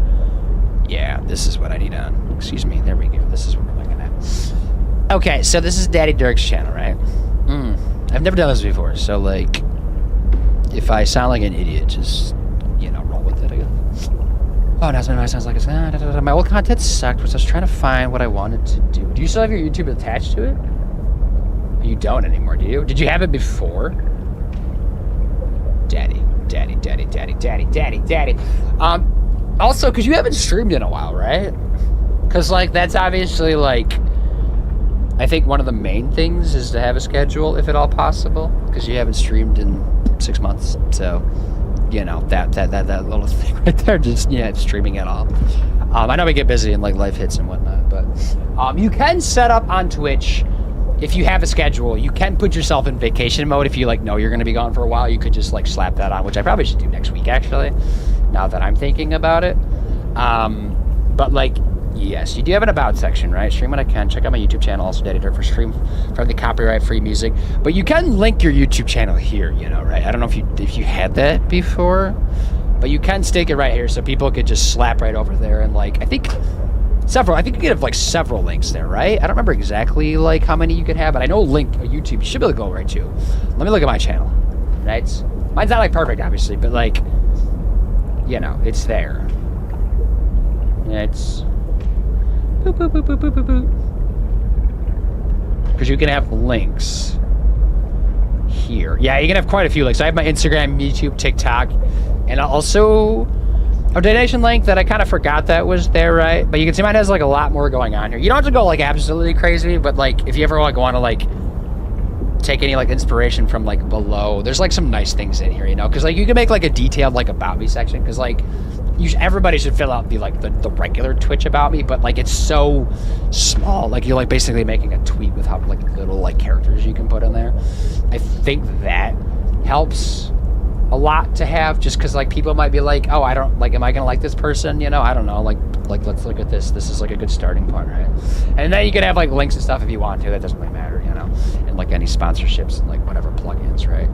Yeah, this is what I need on. Excuse me. There we go. This is what we're looking at. Okay, so this is Daddy Dirk's channel, right? I've never done this before, so like, if I sound like an idiot, just, you know, roll with it, I guess. Oh, now somebody sounds like it's, my old content sucked, because I was trying to find what I wanted to do. Do you still have your YouTube attached to it? You don't anymore, do you? Did you have it before? Daddy. Also, because you haven't streamed in a while, right? Because, like, that's obviously, like, I think one of the main things is to have a schedule, if at all possible, because you haven't streamed in 6 months. So, you know, that little thing right there, just, yeah, streaming at all. I know we get busy and, like, life hits and whatnot, but you can set up on Twitch, if you have a schedule, you can put yourself in vacation mode. If you, like, know you're going to be gone for a while, you could just, like, slap that on, which I probably should do next week, actually, now that I'm thinking about it. But, like, yes, you do have an about section, right? Stream when I can. Check out my YouTube channel, also Daddy Dirk, for stream from the copyright-free music. But you can link your YouTube channel here, you know, right? I don't know if you had that before, but you can stick it right here so people could just slap right over there and, like, I think you could have, like, several links there, right? I don't remember exactly, like, how many you could have, but I know link YouTube, you should be able to go right to. Let me look at my channel, right? Mine's not, like, perfect, obviously, but, like, you know, it's there. It's boop, boop, boop, boop, boop, boop, boop. Because you can have links here. Yeah, you can have quite a few links. I have my Instagram, YouTube, TikTok, and also a donation link that I kind of forgot that was there, right? But you can see mine has, like, a lot more going on here. You don't have to go, like, absolutely crazy, but, like, if you ever, like, want to, like, take any, like, inspiration from, like, below, there's, like, some nice things in here, you know? Because, like, you can make, like, a detailed, like, about me section, because, like, everybody should fill out the regular Twitch about me, but, like, it's so small. Like, you're, like, basically making a tweet with how, like, little, like, characters you can put in there. I think that helps a lot to have, just because, like, people might be like, oh, I don't, like, am I gonna like this person, you know? I don't know, like let's look at this is, like, a good starting point, right? And then you can have, like, links and stuff if you want to. That doesn't really matter, you know? And, like, any sponsorships and, like, whatever plugins, right?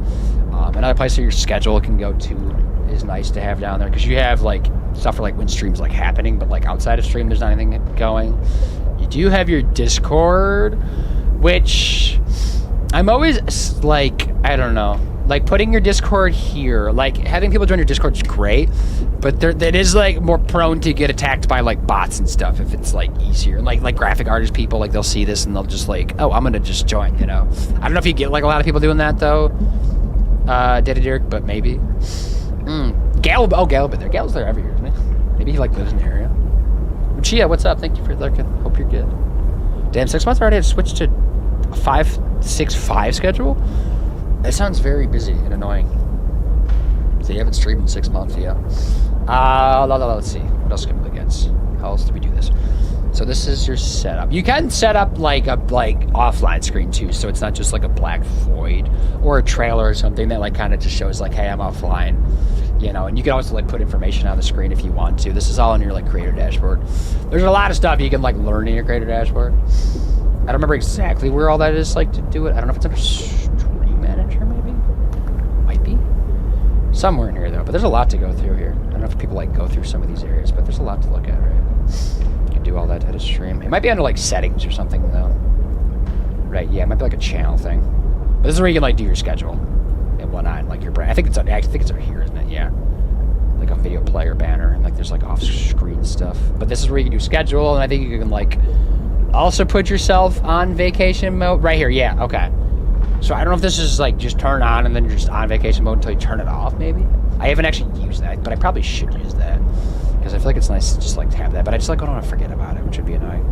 Another place where your schedule can go to is nice to have down there, because you have, like, stuff for, like, when streams, like, happening, but, like, outside of stream there's not anything going. You do have your Discord, which I'm always, like, I don't know, like, putting your Discord here, like, having people join your Discord is great, but that is, like, more prone to get attacked by, like, bots and stuff if it's, like, easier. Like graphic artist people, like, they'll see this and they'll just, like, oh, I'm gonna just join, you know? I don't know if you get, like, a lot of people doing that, though, Daddy Dirk, but maybe. Gal's been there. Gal's there every year, isn't he? Maybe he, like, lives in the area. Chia, what's up? Thank you for lurking. Hope you're good. Damn, 6 months already. I've switched to a 5-6-5 schedule. That sounds very busy and annoying. So you haven't streamed in 6 months, yeah. Let's see. What else can we look at? How else do we do this? So this is your setup. You can set up, like, a offline screen too, so it's not just, like, a black void or a trailer or something that, like, kind of just shows, like, hey, I'm offline, you know. And you can also, like, put information on the screen if you want to. This is all in your, like, creator dashboard. There's a lot of stuff you can, like, learn in your creator dashboard. I don't remember exactly where all that is, like, to do it. I don't know if it's under Stream Manager, maybe? Might be. Somewhere in here, though. But there's a lot to go through here. I don't know if people, like, go through some of these areas, but there's a lot to look at, right? You can do all that at a stream. It might be under, like, settings or something, though. Right, yeah, it might be, like, a channel thing. But this is where you can, like, do your schedule and whatnot, like, your brand. I think it's over here, isn't it? Yeah. Like a video player banner, and, like, there's, like, off-screen stuff. But this is where you can do schedule, and I think you can, like, also put yourself on vacation mode. Right here, yeah, okay. So I don't know if this is, like, just turn on and then you're just on vacation mode until you turn it off, maybe? I haven't actually used that, but I probably should use that. Because I feel like it's nice to just, like, to have that, but I just, like, don't want to forget about it, which would be annoying.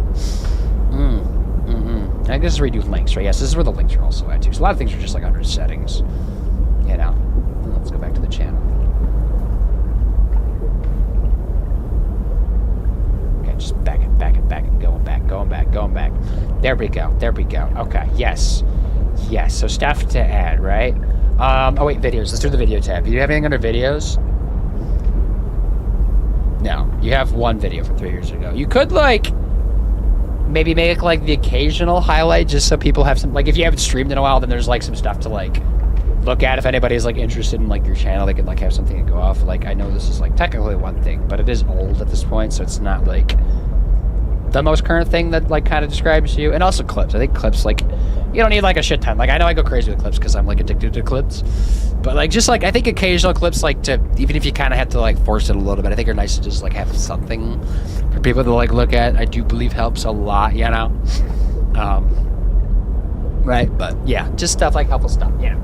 I think this is where you do links, right? Yes, this is where the links are also at, too. So a lot of things are just, like, under settings, you know. Let's go back to the channel. Okay, just back it, going back. There we go. Okay, yes. So stuff to add, right? Oh, wait, videos. Let's do the video tab. Do you have anything under videos? No, you have one video from 3 years ago. You could, like, maybe make, like, the occasional highlight just so people have some, like, if you haven't streamed in a while, then there's, like, some stuff to, like, look at. If anybody's, like, interested in, like, your channel, they can, like, have something to go off. Like, I know this is, like, technically one thing, but it is old at this point, so it's not, like, the most current thing that like kind of describes you, and also clips. I think clips, like, you don't need like a shit ton. Like, I know I go crazy with clips because I'm like addicted to clips, but like just like I think occasional clips, like, to even if you kind of have to like force it a little bit, I think are nice to just like have something for people to like look at. I do believe helps a lot, you know. Right, but yeah, just stuff like helpful stuff, you know.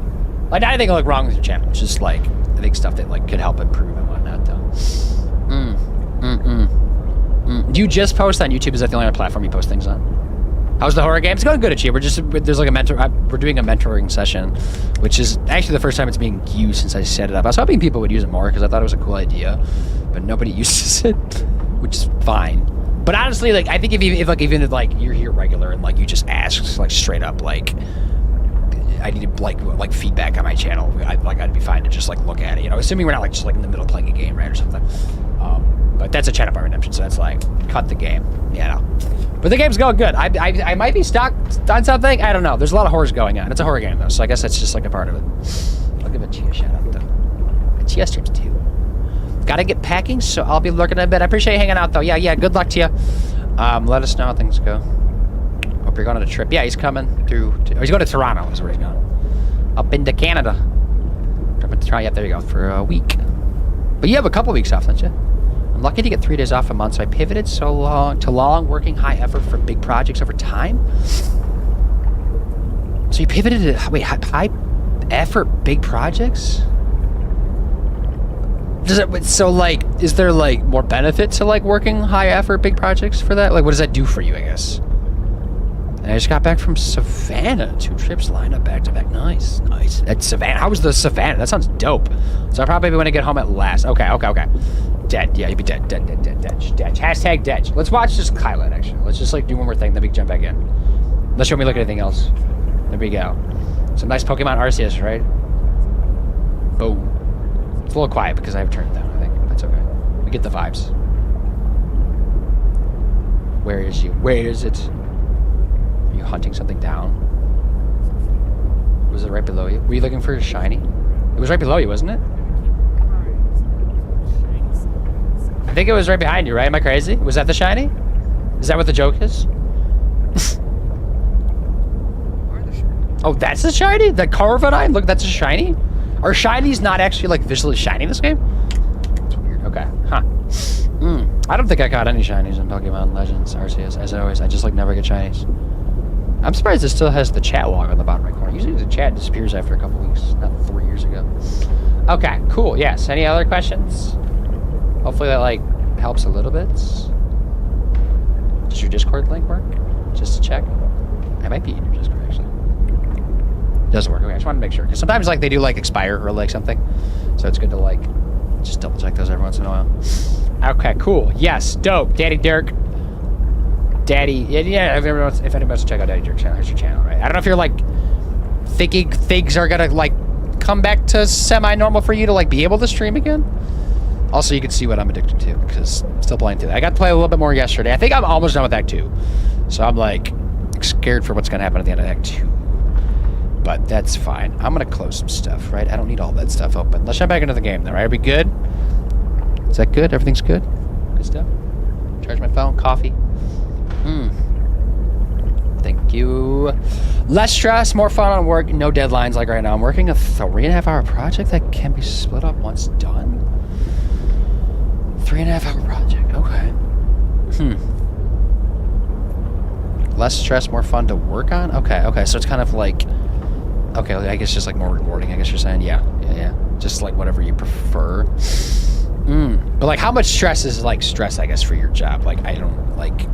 Like, not anything like wrong with your channel. It's just like I think stuff that like could help improve and whatnot, though. Do you just post on YouTube? Is that the only other platform you post things on? How's the horror game? It's going good, Achie. There's like a mentor. We're doing a mentoring session, which is actually the first time it's being used since I set it up. I was hoping people would use it more because I thought it was a cool idea, but nobody uses it, which is fine. But honestly, like, I think if you're here regular and like you just ask like straight up, like, I need like feedback on my channel, I'd be fine to just like look at it, you know, assuming we're not like just like in the middle of playing a game, right, or something. But that's a channel bar redemption, so that's like cut the game, you know. But the game's going good. I might be stuck on something. I don't know. There's a lot of horrors going on. It's a horror game though, so I guess that's just like a part of it. I'll give Achie a shout out though. Achie streams too. Gotta get packing, so I'll be lurking in a bit. I appreciate you hanging out though. Yeah. Good luck to you. Let us know how things go. Hope you're going on a trip. Yeah, he's coming through. He's going to Toronto. Is where he's going. Up into Canada. Jumping to Toronto. Yeah, there you go, for a week. But you have a couple weeks off, don't you? I'm lucky to get 3 days off a month, so I pivoted to long working high effort for big projects over time. So you pivoted to high effort big projects? So like, is there like more benefit to like working high effort big projects for that? Like, what does that do for you, I guess? And I just got back from Savannah. 2 trips lined up back to back. Nice. At Savannah. How was the Savannah? That sounds dope. So I'll probably want to get home at last. Okay. Dead. Yeah, you'd be dead. Hashtag dead. Let's watch this Kylan, actually. Let's just like do one more thing, then we can jump back in. Unless you want me to look at anything else. There we go. Some nice Pokemon Arceus, right? Boom. It's a little quiet because I have turned it down, I think. That's okay. We get the vibes. Where is you? Where is it? Are you hunting something down? Was it right below you? Were you looking for a shiny? It was right below you, wasn't it? I think it was right behind you, right? Am I crazy? Was that the shiny? Is that what the joke is? Oh, that's the shiny? The Corviknight? Look, that's a shiny? Are shinies not actually like visually shiny in this game? That's weird. Okay. Huh. I don't think I caught any shinies in Pokemon Legends Arceus. As always, I just like never get shinies. I'm surprised it still has the chat log on the bottom right corner. Usually the chat disappears after a couple weeks, not 3 years ago. Okay, cool. Yes. Any other questions? Hopefully that like helps a little bit. Does your Discord link work? Just to check. I might be in your Discord actually. It does work. Okay, I just wanted to make sure because sometimes like they do like expire or like something, so it's good to like just double check those every once in a while. Okay, cool. Yes, dope. Daddy Dirk. Daddy. Yeah. If anyone wants to check out Daddy Dirk's channel, here's your channel, right? I don't know if you're like thinking things are gonna like come back to semi-normal for you to like be able to stream again. Also, you can see what I'm addicted to because I'm still playing through that. I got to play a little bit more yesterday. I think I'm almost done with Act 2. So I'm like scared for what's going to happen at the end of Act 2. But that's fine. I'm going to close some stuff, right? I don't need all that stuff open. Let's jump back into the game, though, right? Are we good? Is that good? Everything's good? Good stuff? Charge my phone. Coffee. Thank you. Less stress, more fun on work, no deadlines like right now. I'm working a 3.5-hour project that can be split up once done. 3.5-hour project. Okay. Less stress, more fun to work on? Okay. So it's kind of like... Okay, I guess just like more rewarding, I guess you're saying? Yeah. Just like whatever you prefer. But like how much stress is like stress, I guess, for your job? Like, I don't like...